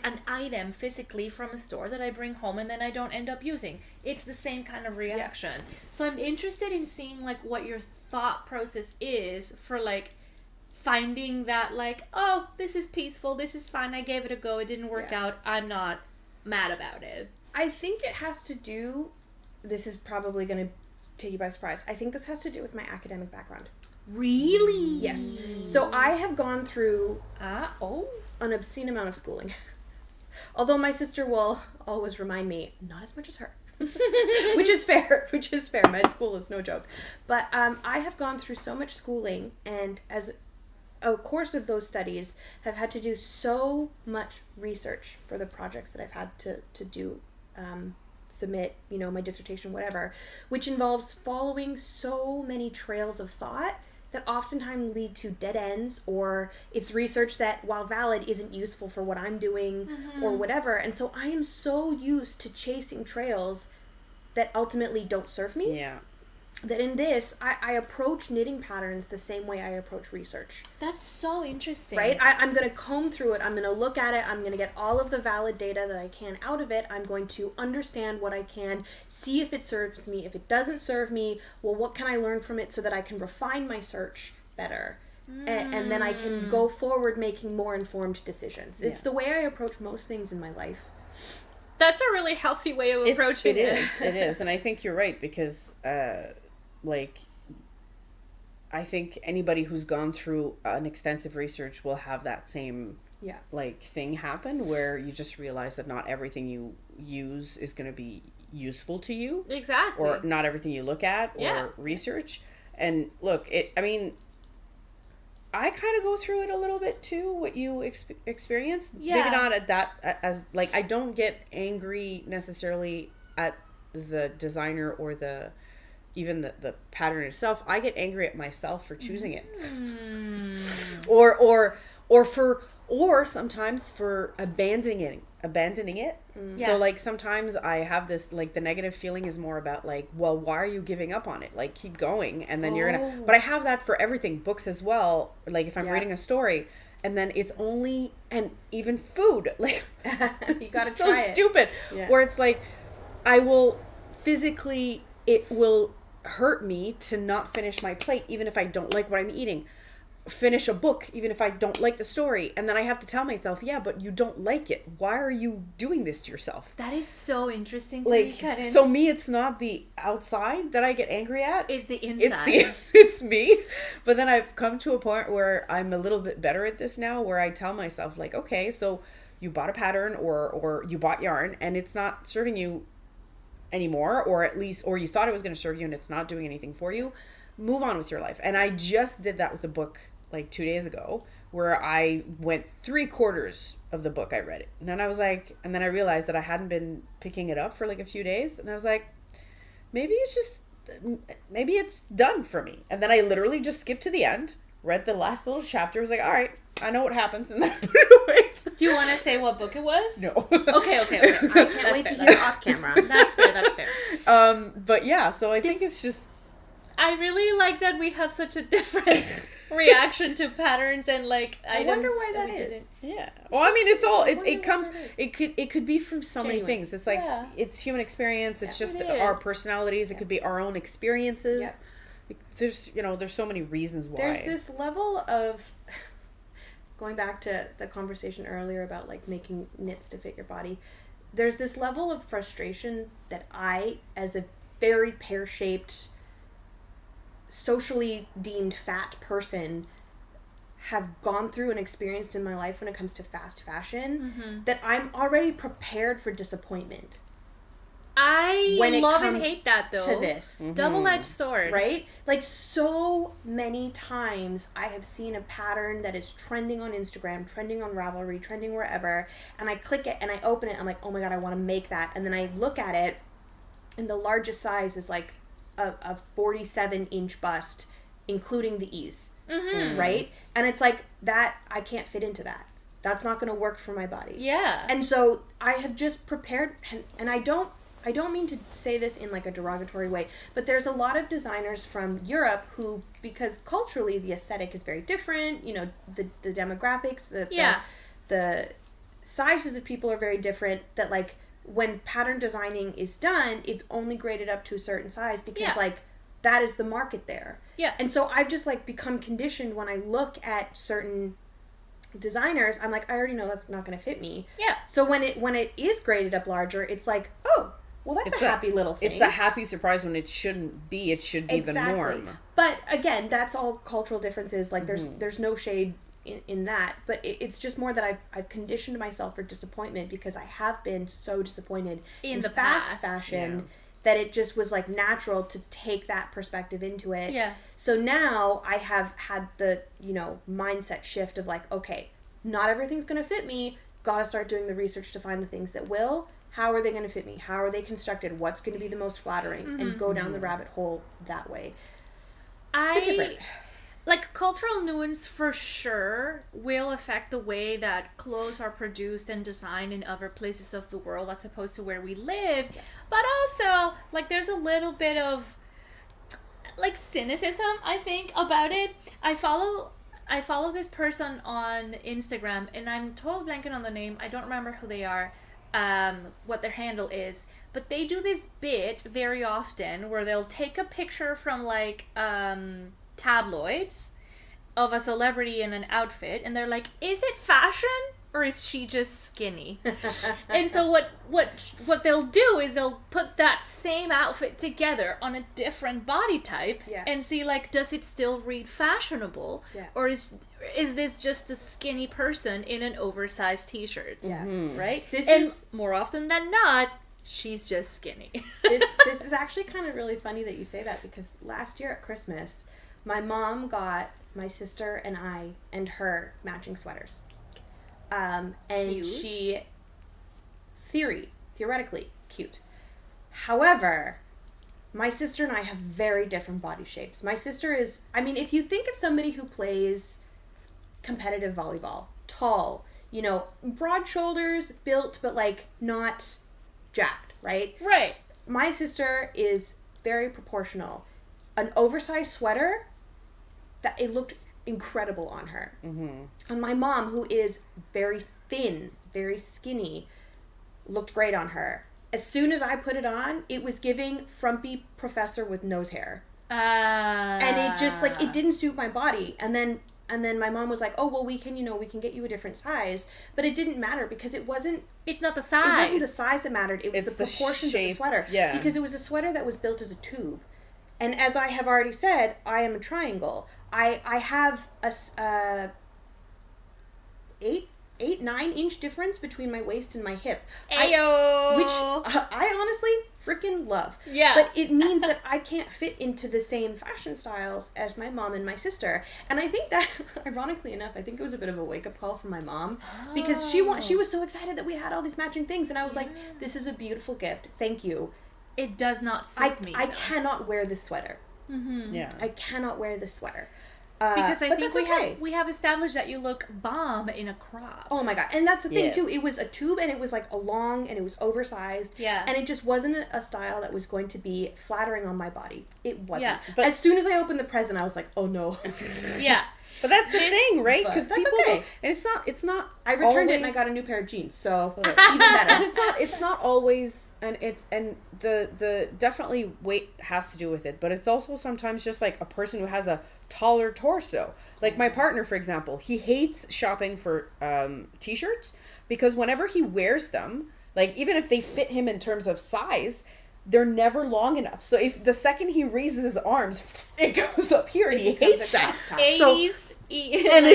an item physically from a store that I bring home and then I don't end up using. It's the same kind of reaction. So I'm interested in seeing, like, what your thought process is for, like, finding that, like, oh, this is peaceful, this is fine, I gave it a go, it didn't work out, I'm not mad about it. I think it has to do, this is probably going to take you by surprise, I think this has to do with my academic background. Really? Yes. So I have gone through an obscene amount of schooling. Although my sister will always remind me, not as much as her. Which is fair. Med school is no joke. But I have gone through so much schooling, and as a course of those studies, have had to do so much research for the projects that I've had to do, submit, my dissertation, whatever, which involves following so many trails of thought that oftentimes lead to dead ends, or it's research that, while valid, isn't useful for what I'm doing or whatever. And so I am so used to chasing trails that ultimately don't serve me. Yeah. That in this, I approach knitting patterns the same way I approach research. That's so interesting. Right? I'm going to comb through it. I'm going to look at it. I'm going to get all of the valid data that I can out of it. I'm going to understand what I can, see if it serves me. If it doesn't serve me, well, what can I learn from it so that I can refine my search better? And then I can go forward making more informed decisions. It's the way I approach most things in my life. That's a really healthy way of approaching it. It is. And I think you're right, because I think anybody who's gone through an extensive research will have that same thing happen, where you just realize that not everything you use is going to be useful to you. Exactly. Or not everything you look at or research. And look, I kind of go through it a little bit too, what you experience. Yeah. Maybe not at that, as, like, I don't get angry necessarily at the designer or even the pattern itself. I get angry at myself for choosing it. Or sometimes for abandoning it. So, like, sometimes I have this, like, the negative feeling is more about, like, well, why are you giving up on it? Like, keep going, and then you're gonna, but I have that for everything, books as well. Like, if I'm reading a story, and then it's only, and even food, like, you gotta so try it. Stupid. Where it's like, I will physically, it will hurt me to not finish my plate, even if I don't like what I'm eating. Finish a book, even if I don't like the story. And then I have to tell myself, yeah, but you don't like it. Why are you doing this to yourself? That is so interesting to me, Carine. So me, it's not the outside that I get angry at. It's the inside. It's me. But then I've come to a point where I'm a little bit better at this now, where I tell myself, like, okay, so you bought a pattern or you bought yarn and it's not serving you anymore, or you thought it was going to serve you and it's not doing anything for you. Move on with your life. And I just did that with a book like 2 days ago, where I went 3/4 of the book. I read it, and then I was like, and then I realized that I hadn't been picking it up for like a few days, and I was like, maybe it's done for me. And then I literally just skipped to the end, read the last little chapter, was like, all right, I know what happens, and then I put it away. Do you want to say what book it was? No. Okay. I can't wait to hear off camera. That's fair. But yeah, so I think it's just, I really like that we have such a different reaction to patterns and, like, I wonder why that is. Yeah. Well, I mean, it could be from so many things. It's like, it's human experience. It's just our personalities. It could be our own experiences. Yeah. There's so many reasons why. There's this level of, going back to the conversation earlier about, like, making knits to fit your body, there's this level of frustration that I, as a very pear-shaped, socially deemed fat person, have gone through and experienced in my life when it comes to fast fashion that I'm already prepared for disappointment. I when it love comes and hate that though. to this. Double-edged sword. Right? Like, so many times I have seen a pattern that is trending on Instagram, trending on Ravelry, trending wherever, and I click it and I open it, I'm like, oh my god, I want to make that. And then I look at it, and the largest size is like a 47-inch bust, including the ease. Right? And it's like, that, I can't fit into that. That's not going to work for my body. Yeah. And so I have just prepared, and I don't mean to say this in like a derogatory way, but there's a lot of designers from Europe who, because culturally the aesthetic is very different, you know, the demographics, the sizes of people are very different, that like when pattern designing is done, it's only graded up to a certain size because like that is the market there. Yeah. And so I've just like become conditioned when I look at certain designers, I'm like, I already know that's not going to fit me. Yeah. So when it is graded up larger, it's like, oh, well, that's a happy little thing. It's a happy surprise when it shouldn't be. It should be the norm. But again, that's all cultural differences. Like there's no shade in that. But it's just more that I've conditioned myself for disappointment because I have been so disappointed in the fast fashion that it just was like natural to take that perspective into it. Yeah. So now I have had the, you know, mindset shift of like, okay, not everything's going to fit me. Got to start doing the research to find the things that will. How are they going to fit me? How are they constructed? What's going to be the most flattering? And go down the rabbit hole that way. Like, cultural nuance for sure will affect the way that clothes are produced and designed in other places of the world as opposed to where we live. Yeah. But also, like, there's a little bit of, like, cynicism, I think, about it. I follow this person on Instagram, and I'm totally blanking on the name. I don't remember who they are. What their handle is, but they do this bit very often where they'll take a picture from like tabloids of a celebrity in an outfit, and they're like, is it fashion or is she just skinny? And so what they'll do is they'll put that same outfit together on a different body type and see like, does it still read fashionable, or is this just a skinny person in an oversized t-shirt? Right? More often than not, she's just skinny. This is actually kind of really funny that you say that, because last year at Christmas, my mom got my sister and I and her matching sweaters. And cute. she, theoretically, cute. However, my sister and I have very different body shapes. My sister is, I mean, if you think of somebody who plays competitive volleyball, tall, you know, broad shoulders, built, but like not jacked, right? Right. My sister is very proportional. An oversized sweater, that it looked incredible on her. And my mom, who is very thin, very skinny, looked great on her. As soon as I put it on, it was giving frumpy professor with nose hair. And it just like, it didn't suit my body. And then my mom was like, oh, well, we can get you a different size. But it didn't matter because it's not the size. It wasn't the size that mattered. It was the proportions of the sweater. Yeah. Because it was a sweater that was built as a tube. And as I have already said, I am a triangle. I have a 9-inch difference between my waist and my hip. Ayo! Which I honestly freaking love. Yeah. But it means that I can't fit into the same fashion styles as my mom and my sister. And I think that, ironically enough, I think it was a bit of a wake-up call for my mom. Because she was so excited that we had all these matching things. And I was like, this is a beautiful gift. Thank you. It does not suit me. I cannot wear this sweater. Yeah. I cannot wear this sweater. Because I think we have established that you look bomb in a crop. Oh my god. And that's the thing too. It was a tube and it was like a long and it was oversized. Yeah. And it just wasn't a style that was going to be flattering on my body. It wasn't. Yeah. But as soon as I opened the present, I was like, oh no. Yeah. But that's the thing, right? Because that's people okay. And it's not I returned it and I got a new pair of jeans, so even better. It's not always, and the definitely weight has to do with it, but it's also sometimes just like a person who has a taller torso. Like my partner, for example, he hates shopping for t-shirts because whenever he wears them, like even if they fit him in terms of size, they're never long enough. So if the second he raises his arms, it goes up here, and he hates that. 80s And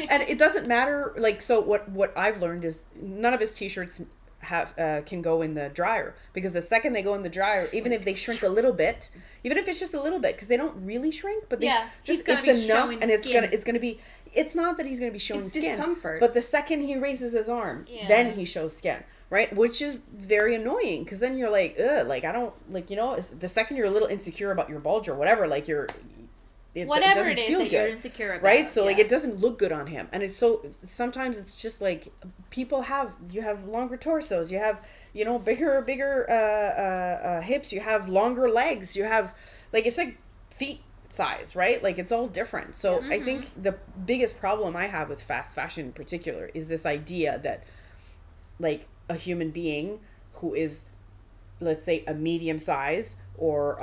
and it doesn't matter. Like, so what I've learned is none of his t-shirts have can go in the dryer, because the second they go in the dryer, even if they shrink a little bit, even if it's just a little bit, because they don't really shrink, but they just it's enough, and it's gonna be. It's not that he's gonna be showing it's skin, discomfort. but the second he raises his arm, then he shows skin. Right, which is very annoying, because then you're like, ugh, like I don't like, you know, the second you're a little insecure about your bulge or whatever, like whatever it is that you're insecure about, right? So like it doesn't look good on him, and it's so sometimes it's just like you have longer torsos, you have, you know, bigger hips, you have longer legs, you have like, it's like feet size, right? Like it's all different. So I think the biggest problem I have with fast fashion in particular is this idea that like a human being who is, let's say, a medium size or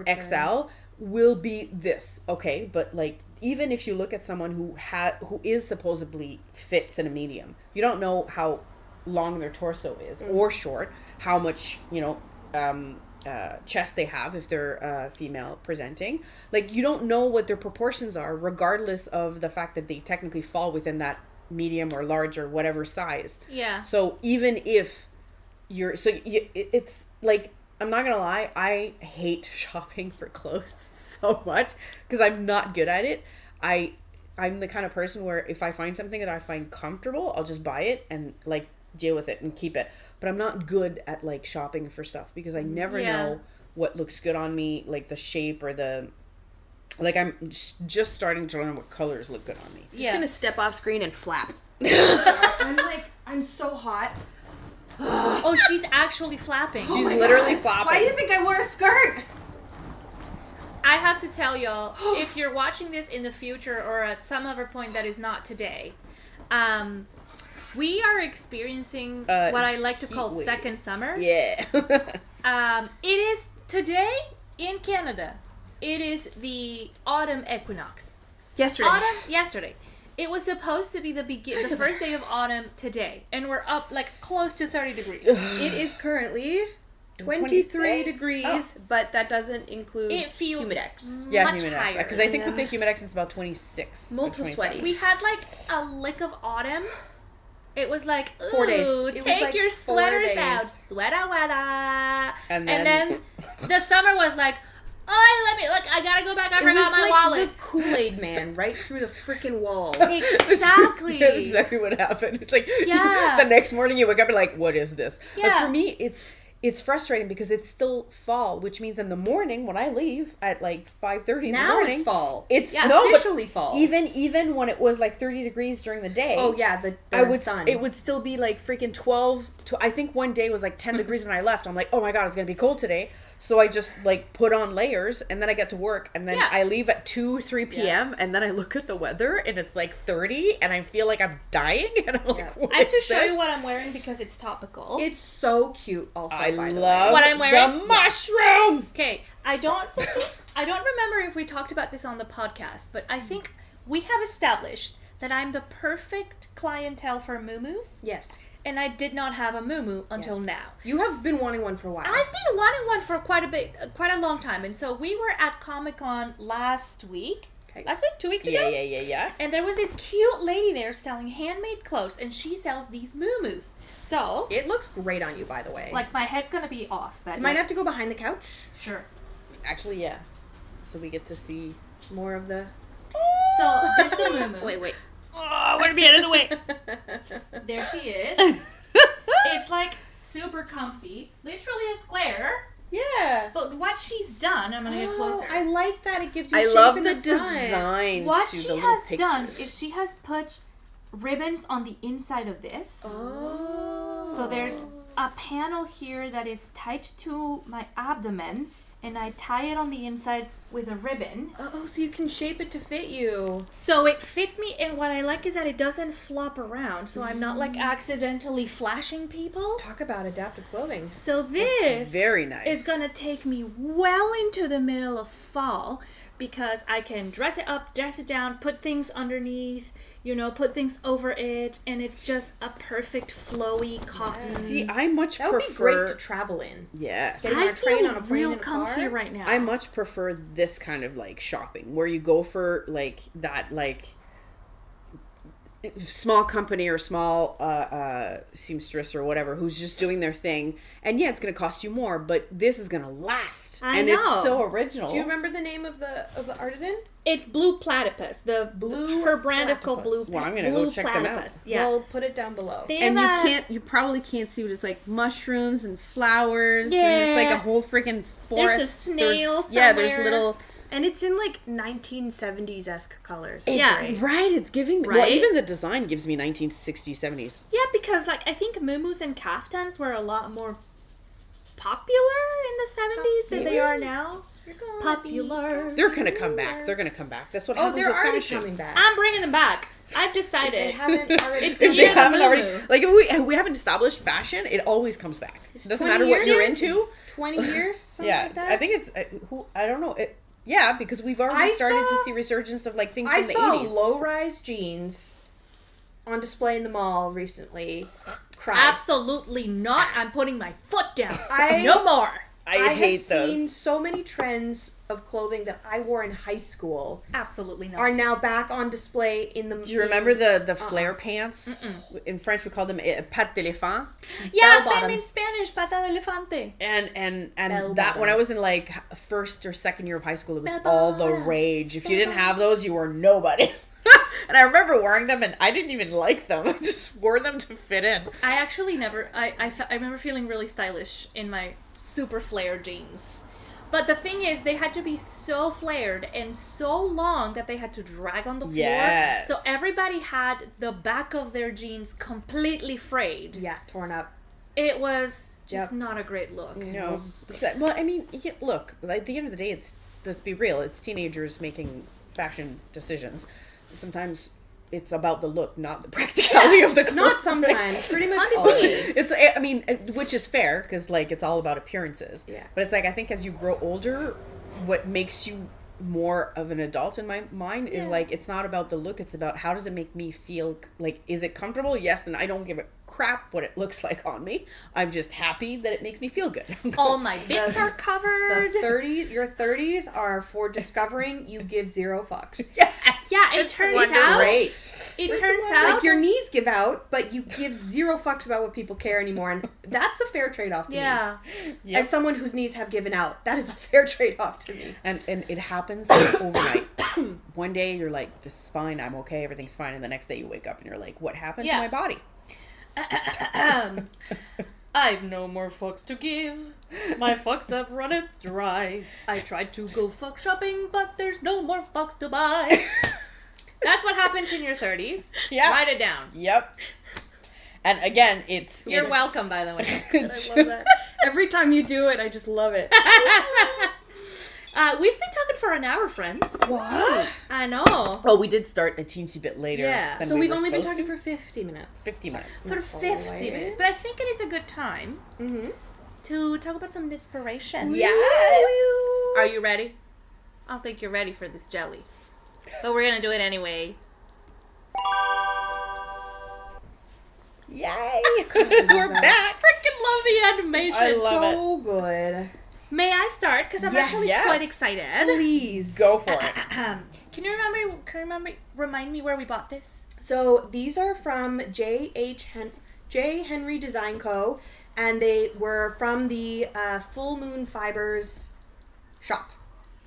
XL will be this. Okay, but like even if you look at someone who is supposedly fits in a medium, you don't know how long their torso is or short, how much, you know, chest they have if they're female presenting. Like you don't know what their proportions are, regardless of the fact that they technically fall within that medium or large or whatever size. Yeah. So even if it's like, I'm not gonna lie, I hate shopping for clothes so much because I'm not good at it. I'm the kind of person where if I find something that I find comfortable, I'll just buy it and like deal with it and keep it. But I'm not good at like shopping for stuff because I never know what looks good on me, like the shape or the. Like, I'm just starting to learn what colors look good on me. Just gonna step off screen and flap. I'm so hot. Oh, she's actually flapping. She's literally flapping. Why do you think I wore a skirt? I have to tell y'all, if you're watching this in the future or at some other point that is not today, we are experiencing what I like to call second summer. Yeah. It is today in Canada. It is the autumn equinox. Yesterday. It was supposed to be the first day of autumn today, and we're up like close to 30 degrees. It is currently 23 degrees, but that doesn't include humidex. Much humidex. higher. Because I think with the humidex it's about 26. Multiple sweaty. We had like a lick of autumn. It was like, ooh, 4 days. take like your 4 sweaters days. out, sweater weather. And then the summer was like, oh, I gotta go back. I forgot my wallet. The Kool-Aid man right through the freaking wall. Exactly. That's exactly what happened. It's like the next morning you wake up and like, what is this? Yeah. But for me, it's frustrating because it's still fall, which means in the morning when I leave at like 5:30 in the morning. Now it's fall. It's officially fall. Even when it was like 30 degrees during the day. Oh yeah, the sun. It would still be like freaking 12. I think one day was like 10 degrees when I left. I'm like, oh my god, it's gonna be cold today. So I just like put on layers and then I get to work and then I leave at 2-3 p.m. and then I look at the weather and it's like 30 and I feel like I'm dying and I'm like, what I have to is show this? you what I'm wearing because it's topical. It's so cute. Also, I by the love way. What I'm wearing? the mushrooms. Okay, I don't remember if we talked about this on the podcast, but I think we have established that I'm the perfect clientele for muumuus. Yes. And I did not have a muumuu until now. You have been wanting one for a while. I've been wanting one for quite a long time. And so we were at Comic-Con last week. Okay. Last week? 2 weeks ago? Yeah. And there was this cute lady there selling handmade clothes, and she sells these muumuus. So it looks great on you, by the way. like my head's gonna be off. But you might have to go behind the couch. Sure. Actually, yeah. So we get to see More of the. So this is the muumuu. Wait. Oh, I want to be out of the way. There she is. It's like super comfy, literally a square. Yeah. But what she's done, I'm gonna get closer. I like that. It gives you. I shape love in the front. design. What to she the little has done pictures. is she has put ribbons on the inside of this. Oh. So there's a panel here that is tied to my abdomen, and I tie it on the inside with a ribbon. Oh, so you can shape it to fit you. So it fits me, and what I like is that it doesn't flop around, so I'm not like accidentally flashing people. Talk about adaptive clothing. So this very nice. is gonna take me well into the middle of fall, because I can dress it up, dress it down, put things underneath, put things over it, and it's just a perfect flowy cotton. See, I much That prefer... would be great to travel in. Yes. Getting on I a train, feel on a plane, real in a comfy car. right now. I much prefer this kind of like shopping where you go for like that like small company or small seamstress or whatever who's just doing their thing, and yeah, it's gonna cost you more, but this is gonna last. I and know. It's so original. Do you remember the name of the artisan? It's Blue Platypus. Her brand is called Blue. Well, I'm gonna go check them out. Yeah, We'll put it down below. They And have you probably can't see what it's like. Mushrooms and flowers. Yeah. And it's like a whole freaking forest. There's a snail there's somewhere. little... And it's in like 1970s-esque colors. Yeah. Great. Right, it's giving me... Right? Well, even the design gives me 1960s, 70s. Yeah, because like I think muumuus and kaftans were a lot more popular in the 70s than they are now. Popular. They're gonna come back. They're gonna come back. That's what Oh, happens they're with already fashion. coming back. I'm bringing them back. I've If they decided. haven't already. It's the If year they of the haven't already... muumuu. Like, if we haven't established fashion, it always comes back. It doesn't 20 matter what you're years? into. 20 years, something Yeah, like that. I think it's... I don't know. Yeah, because we've already started to see resurgence of like things I from the saw 80s. low-rise jeans on display in the mall recently. Cried. Absolutely not. I'm putting my foot down. I- No more. I hate have those. seen so many trends of clothing that I wore in high school Absolutely not. are now back on display in the. Do you remember the flare pants? In French, we call them pattes d'éléphant. Yeah, Bell same in bottoms. Spanish, pata de elefante. And Bell that when I bottoms. was in like first or second year of high school, it was Bell all the bottoms. rage. If you Bell didn't have those, you were nobody. And I remember wearing them, and I didn't even like them. I just wore them to fit in. I actually never. I remember feeling really stylish in my super flared jeans. But the thing is, they had to be so flared and so long that they had to drag on the floor. Yes. So everybody had the back of their jeans completely frayed. Yeah, torn up. It was just Yep. not a great look. No. Well, I mean, look, at the end of the day, let's be real. It's teenagers making fashion decisions. Sometimes it's about the look, not the practicality of the clothes. Not sometimes. Pretty much Honey, always. It's, I mean, which is fair because like it's all about appearances. Yeah. But it's like I think as you grow older, what makes you more of an adult in my mind is like it's not about the look. It's about how does it make me feel. Like, is it comfortable? Yes, and I don't give a crap what it looks like on me. I'm just happy that it makes me feel good. All my bits are covered. Your 30s are for discovering you give zero fucks. Yes. Yeah, it turns out. Great. It turns out. Like your knees give out, but you give zero fucks about what people care anymore, and that's a fair trade-off to me. Yeah. Yep. As someone whose knees have given out, that is a fair trade-off to me. And it happens overnight. One day you're like, this is fine, I'm okay, everything's fine, and the next day you wake up and you're like, what happened to Yeah. my body? I've no more fucks to give. My fucks have runneth dry. I tried to go fuck shopping, but there's no more fucks to buy. That's what happens in your 30s. Yeah. Write it down. Yep. And again, You're welcome, by the way. I love that. Every time you do it, I just love it. We've been talking for an hour, friends. What? I know. Oh, we did start a teensy bit later. Yeah. Than So we we've were only been supposed talking to. for 50 minutes. 50 minutes. For 50 Alright. minutes. But I think it is a good time Mm-hmm. to talk about some inspiration. Yes. Are you ready? I don't think you're ready for this jelly. But we're gonna do it anyway. Yay! We're back. Freaking love the animation. I love it. So good. May I start? Because I'm Yes. actually Yes. quite excited. Please. Go for it. Can you remind me where we bought this? So these are from J. Henry Design Co. And they were from the Full Moon Fibers shop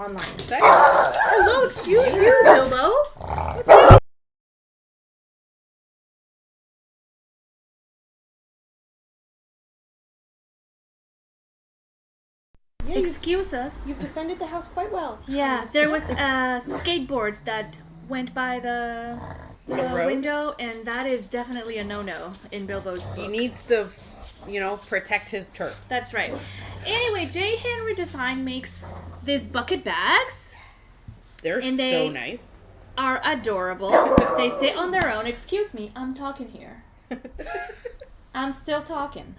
online. Hello, excuse you, Bilbo. Yeah, Excuse us. you've defended the house quite well. Yeah, there was a skateboard that went by the road? window, and that is definitely a no-no in Bilbo's He book. needs to, protect his turf. That's right. Anyway, J. Henry Design makes these bucket bags. They're And so they- nice. Are adorable. They sit on their own. Excuse me, I'm talking here. I'm still talking.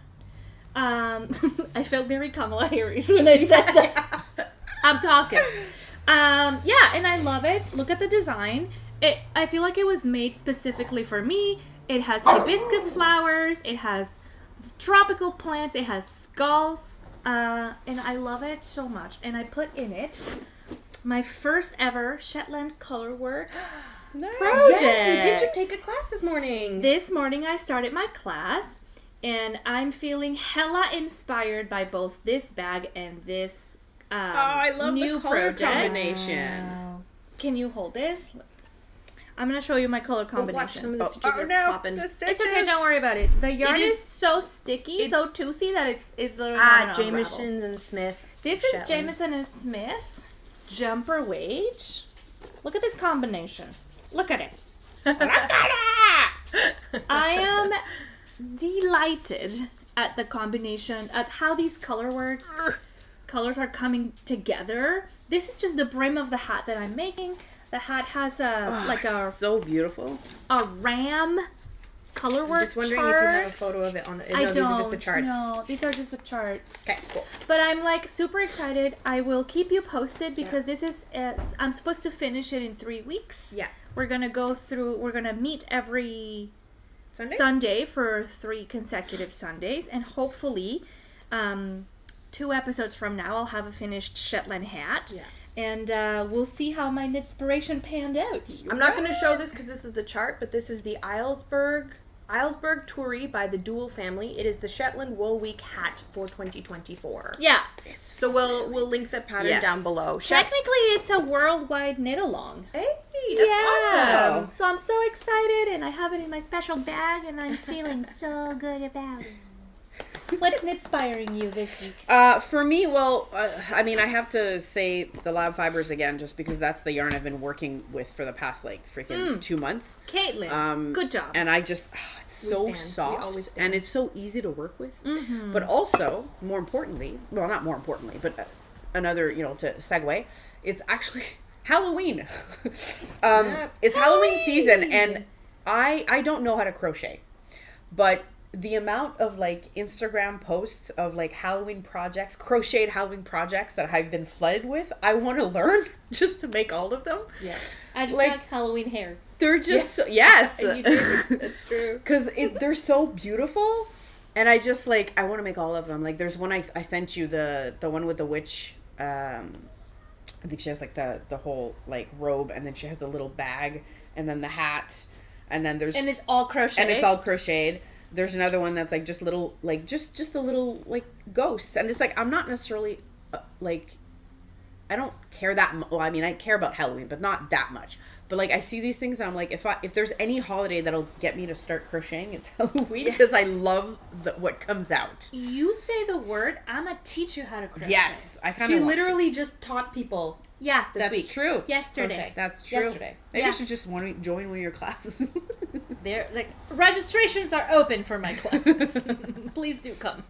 I felt very Kamala Harris when I said that. I'm talking. Yeah, and I love it. Look at the design. I feel like it was made specifically for me. It has hibiscus flowers. It has tropical plants. It has skulls. And I love it so much. And I put in it my first ever Shetland colorwork project. Yes, you did just take a class this morning. This morning I started my class, and I'm feeling hella inspired by both this bag and this I love new the color project. combination. Wow. Can you hold this? I'm gonna show you my color combination. Watch, some of the stitches are popping. the It's okay, stitches. don't worry about it. The yarn is- is so sticky, so toothy that it's literally not gonna unravel. Jamesons and Smith. This is Shetland. Jameson and Smith jumper weight. Look at this combination. Look at it. I am delighted at the combination, at how these colors are coming together. This is just the brim of the hat that I'm making. The hat has So beautiful. a ram color work Just wondering chart. if you have a photo of it on the. I No, don't. these are just the charts. No, these are just the charts. Okay, cool. But I'm like super excited. I will keep you posted because this is. I'm supposed to finish it in 3 weeks. Yeah. We're gonna go through. We're gonna meet every Sunday? Sunday for 3 consecutive Sundays, and hopefully, 2 episodes from now, I'll have a finished Shetland hat. Yeah. And we'll see how my knitspiration panned out. I'm not going to show this because this is the chart, but this is the Islesburg Tory by the Dual family. It is the Shetland Wool Week hat for 2024. Yeah. So we'll link the pattern down below. Technically, it's a worldwide knit along. Hey, that's awesome. So I'm so excited, and I have it in my special bag, and I'm feeling so good about it. What's knitspiring you this week? For me, well, I mean, I have to say the lab fibers again, just because that's the yarn I've been working with for the past freaking 2 months. Caitlin, good job. And I just, it's so stand. We soft, always stand. and it's so easy to work with. Mm-hmm. But also, more importantly, well, not more importantly, but another, to segue, it's actually Halloween. It's Halloween season, and I don't know how to crochet, but the amount of Instagram posts of Halloween projects, crocheted Halloween projects that I've been flooded with, I want to learn just to make all of them. Yeah. I just like Halloween hair. They're just yes, You do. That's true. because they're so beautiful, and I just I want to make all of them. There's one I sent you, the one with the witch. I think she has the whole robe, and then she has a little bag, and then the hat, and then there's And it's all crochet. and it's all crocheted. There's another one that's just little just a little ghosts, and it's I'm not necessarily I don't care that much. Well, I mean, I care about Halloween, but not that much. But I see these things, and I'm if there's any holiday that'll get me to start crocheting, it's Halloween, because I love what comes out. You say the word, I'm gonna teach you how to crochet. Yes, I kind She of literally just taught people Yeah. this That's week. true. Yesterday. Crochet. That's true. Yesterday. Maybe Yeah. I should just join one of your classes. They're registrations are open for my classes. Please do come.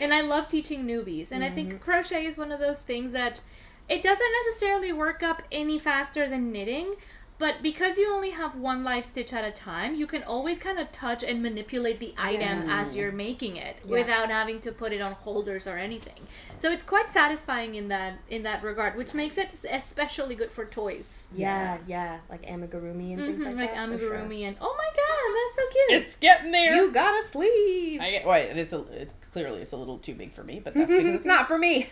And I love teaching newbies. And I think crochet is one of those things that it doesn't necessarily work up any faster than knitting, but because you only have one live stitch at a time, you can always kind of touch and manipulate the item as you're making it without having to put it on holders or anything. So it's quite satisfying in that regard, which makes it especially good for toys. Yeah, like amigurumi and things like that. for sure. Amigurumi and oh my god, that's so cute. It's getting there. You got a sleeve. It's clearly a little too big for me, but that's because it's not for me.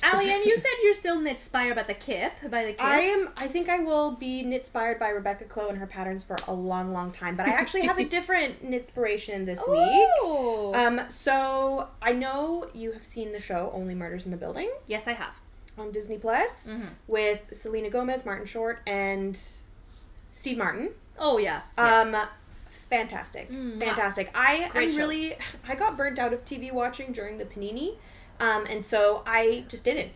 Allie, and you said you're still knitspired by the kip. I think I will be knitspired by Rebecca Clow and her patterns for a long, long time. But I actually have a different knitspiration this week. Oh. So I know you have seen the show Only Murders in the Building Yes, I have. on Disney Plus with Selena Gomez, Martin Short, and Steve Martin. Oh yeah. Fantastic. Fantastic. I Great show. got burnt out of TV watching during the Panini. And so I just didn't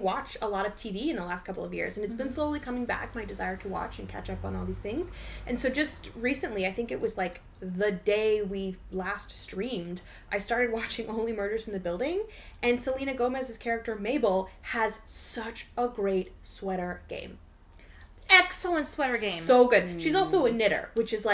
watch a lot of TV in the last couple of years, and it's been slowly coming back, my desire to watch and catch up on all these things. And so just recently, I think it was the day we last streamed, I started watching Only Murders in the Building, and Selena Gomez's character Mabel has such a great sweater game. Excellent sweater game. So good. She's also a knitter, which is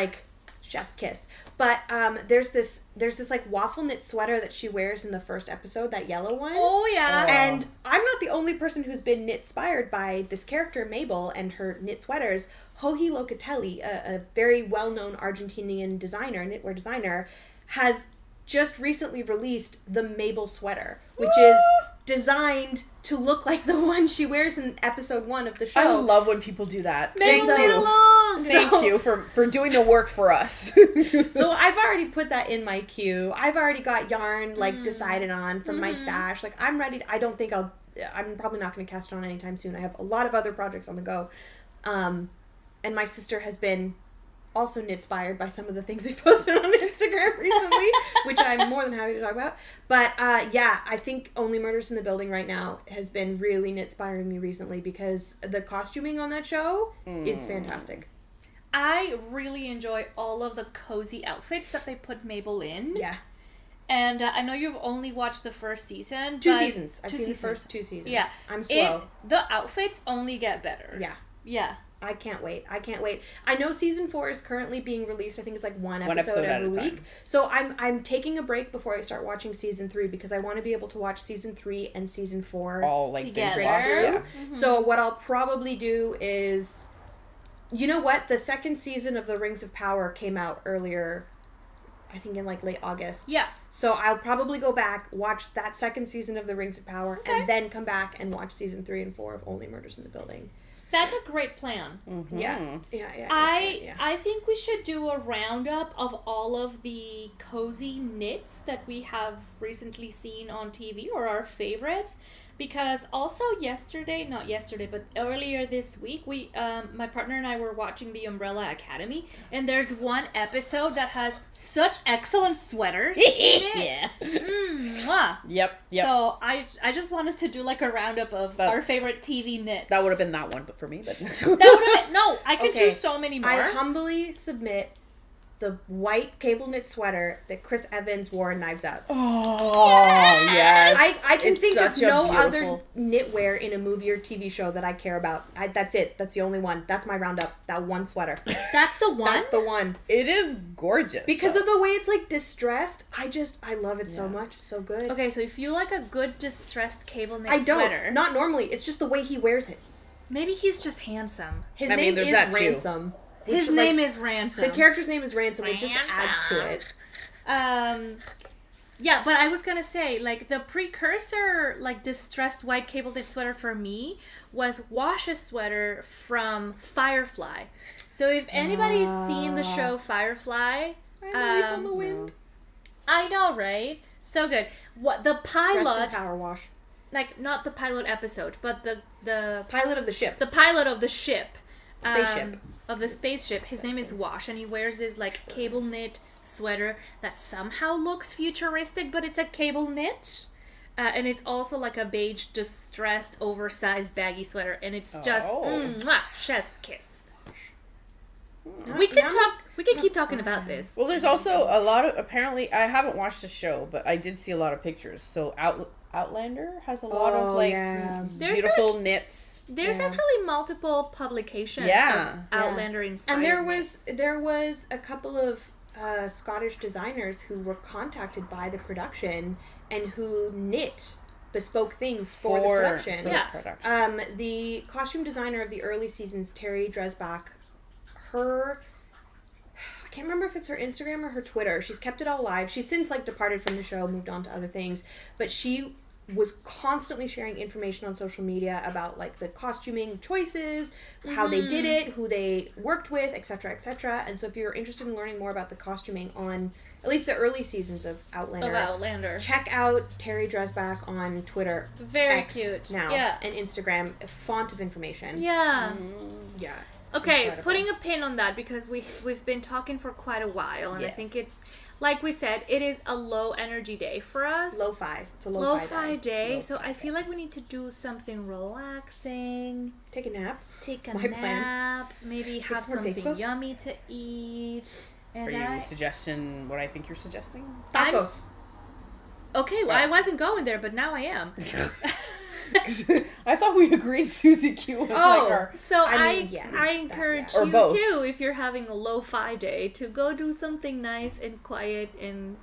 Chef's kiss. But there's this like waffle knit sweater that she wears in the first episode, that yellow one. Oh yeah. And I'm not the only person who's been knit-inspired by this character, Mabel, and her knit sweaters. Joji Locatelli, a very well-known Argentinian designer, knitwear designer, has just recently released the Mabel sweater, which is designed to look like the one she wears in episode 1 of the show. I love when people do that. Mabel Thank you. along. Thank you for doing the work for us. So I've already put that in my queue. I've already got yarn decided on from my stash. Like, I'm ready. I'm probably not going to cast it on anytime soon. I have a lot of other projects on the go. And my sister has been also knit-inspired by some of the things we posted on Instagram recently, which I'm more than happy to talk about. But yeah, I think Only Murders in the Building right now has been really knit-inspiring me recently, because the costuming on that show is fantastic. I really enjoy all of the cozy outfits that they put Mabel in. Yeah. And I know you've only watched the first season. Two seasons. I've two seen seasons. the first 2 seasons. Yeah. I'm slow. The outfits only get better. Yeah. Yeah. I can't wait. I know season 4 is currently being released. I think it's like one episode every week. So I'm taking a break before I start watching season 3, because I want to be able to watch season 3 and season 4 all like together. Yeah. Mm-hmm. So what I'll probably do is, you know what? The second season of The Rings of Power came out earlier, I think in like late August. Yeah. So I'll probably go back, watch that second season of The Rings of Power, and then come back and watch season 3 and 4 of Only Murders in the Building. That's a great plan. Mm-hmm. Yeah. I think we should do a roundup of all of the cozy knits that we have recently seen on TV, or our favorites. Because also earlier this week, we my partner and I were watching The Umbrella Academy, and there's one episode that has such excellent sweaters in it. Yeah. Yep. So I just want us to do like a roundup of our favorite TV knits. That would have been that one, but for me, but That would have been, no, I could choose so many more. I humbly submit the white cable knit sweater that Chris Evans wore in Knives Out. Oh, yes. I can think of no other beautiful knitwear in a movie or TV show that I care about. That's it. That's the only one. That's my roundup. That one sweater. That's the one? That's the one. It is gorgeous. Because of the way it's like distressed, I love it so much. It's so good. Okay, so if you like a good distressed cable knit I don't. sweater. Not normally. It's just the way he wears it. Maybe he's just handsome. His name is that too. Ransom. His name is Ransom. The character's name is Ransom, which just adds to it. Yeah, but I was gonna say, like, the precursor, like, distressed white cable knit sweater for me was Wash's sweater from Firefly. So if anybody's seen the show Firefly, on the wind. I know, right? So good. What the Rest pilot? in power, Wash. Like, not the pilot episode, but the Pilot of the ship. the pilot of the ship. Spaceship. Of the spaceship. His name is Wash, and he wears this, like, cable knit sweater that somehow looks futuristic, but it's a cable knit. And it's also like a beige, distressed, oversized, baggy sweater, and it's just chef's kiss. We can keep talking about this. Well, there's also a lot of, apparently, I haven't watched the show, but I did see a lot of pictures. So Outlander has a lot of like beautiful knits. There's actually multiple publications of Outlander inspired. And there was a couple of Scottish designers who were contacted by the production and who knit bespoke things for the production. The costume designer of the early seasons, Terry Dresbach, I can't remember if it's her Instagram or her Twitter. She's kept it all alive. She's since like departed from the show, moved on to other things, but she was constantly sharing information on social media about like the costuming choices, how they did it, who they worked with, etc., etc. And so if you're interested in learning more about the costuming on at least the early seasons of Outlander, check out Terry Dresbach on Twitter. Very X cute now. Yeah. And Instagram, a font of information. Yeah. Yeah. Okay, putting a pin on that because we've been talking for quite a while, and I think it's, like we said, it is a low energy day for us. Lo-fi. It's a lo-fi day. So I feel like we need to do something relaxing. Take a nap. Take a nap. Maybe have something yummy to eat. And Are you suggesting what I think you're suggesting? Tacos. Okay, well, I wasn't going there, but now I am. I thought we agreed Susie Q was like our... So I mean, I encourage Or you both. too, if you're having a lo-fi day, to go do something nice and quiet and,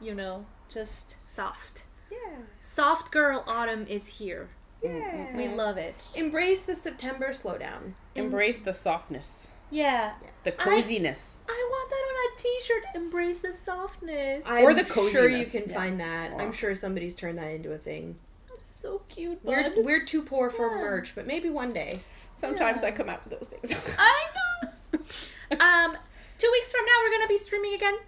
just soft. Yeah. Soft girl autumn is here. Yeah. We love it. Embrace the September slowdown. Embrace the softness. Yeah. The coziness. I want that on a t-shirt. Embrace the softness. Or the sure you coziness. can Yeah. find that. Wow. I'm sure somebody's turned that into a thing. That's so cute, bud. We're too poor for Yeah. merch, but maybe one day. Sometimes I come out with those things. I know. 2 weeks from now, we're going to be streaming again.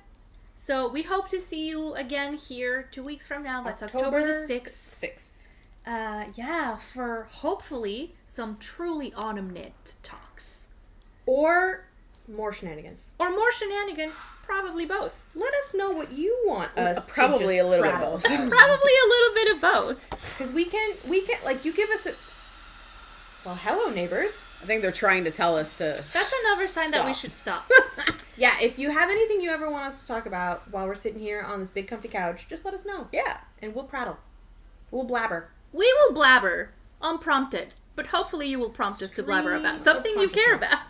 So we hope to see you again here 2 weeks from now. That's October the 6th. For hopefully some truly autumn knit talks. Or more shenanigans. Or more shenanigans, probably both. Let us know what you want us Probably to a little bit rattle both. about. Probably a little bit of both. Because we can, like, you give us a... Well, hello, neighbors. I think they're trying to tell us to... That's another sign that we Stop. should stop. Yeah, if you have anything you ever want us to talk about while we're sitting here on this big comfy couch, just let us know. Yeah. And we'll prattle. We'll blabber. We will blabber, unprompted, but hopefully you will prompt us to blabber about something you care about.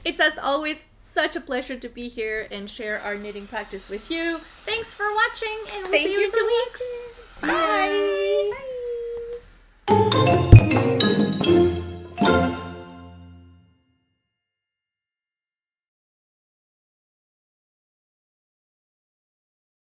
It's, as always, such a pleasure to be here and share our knitting practice with you. Thanks for watching, and we'll see you in 2 weeks. Bye!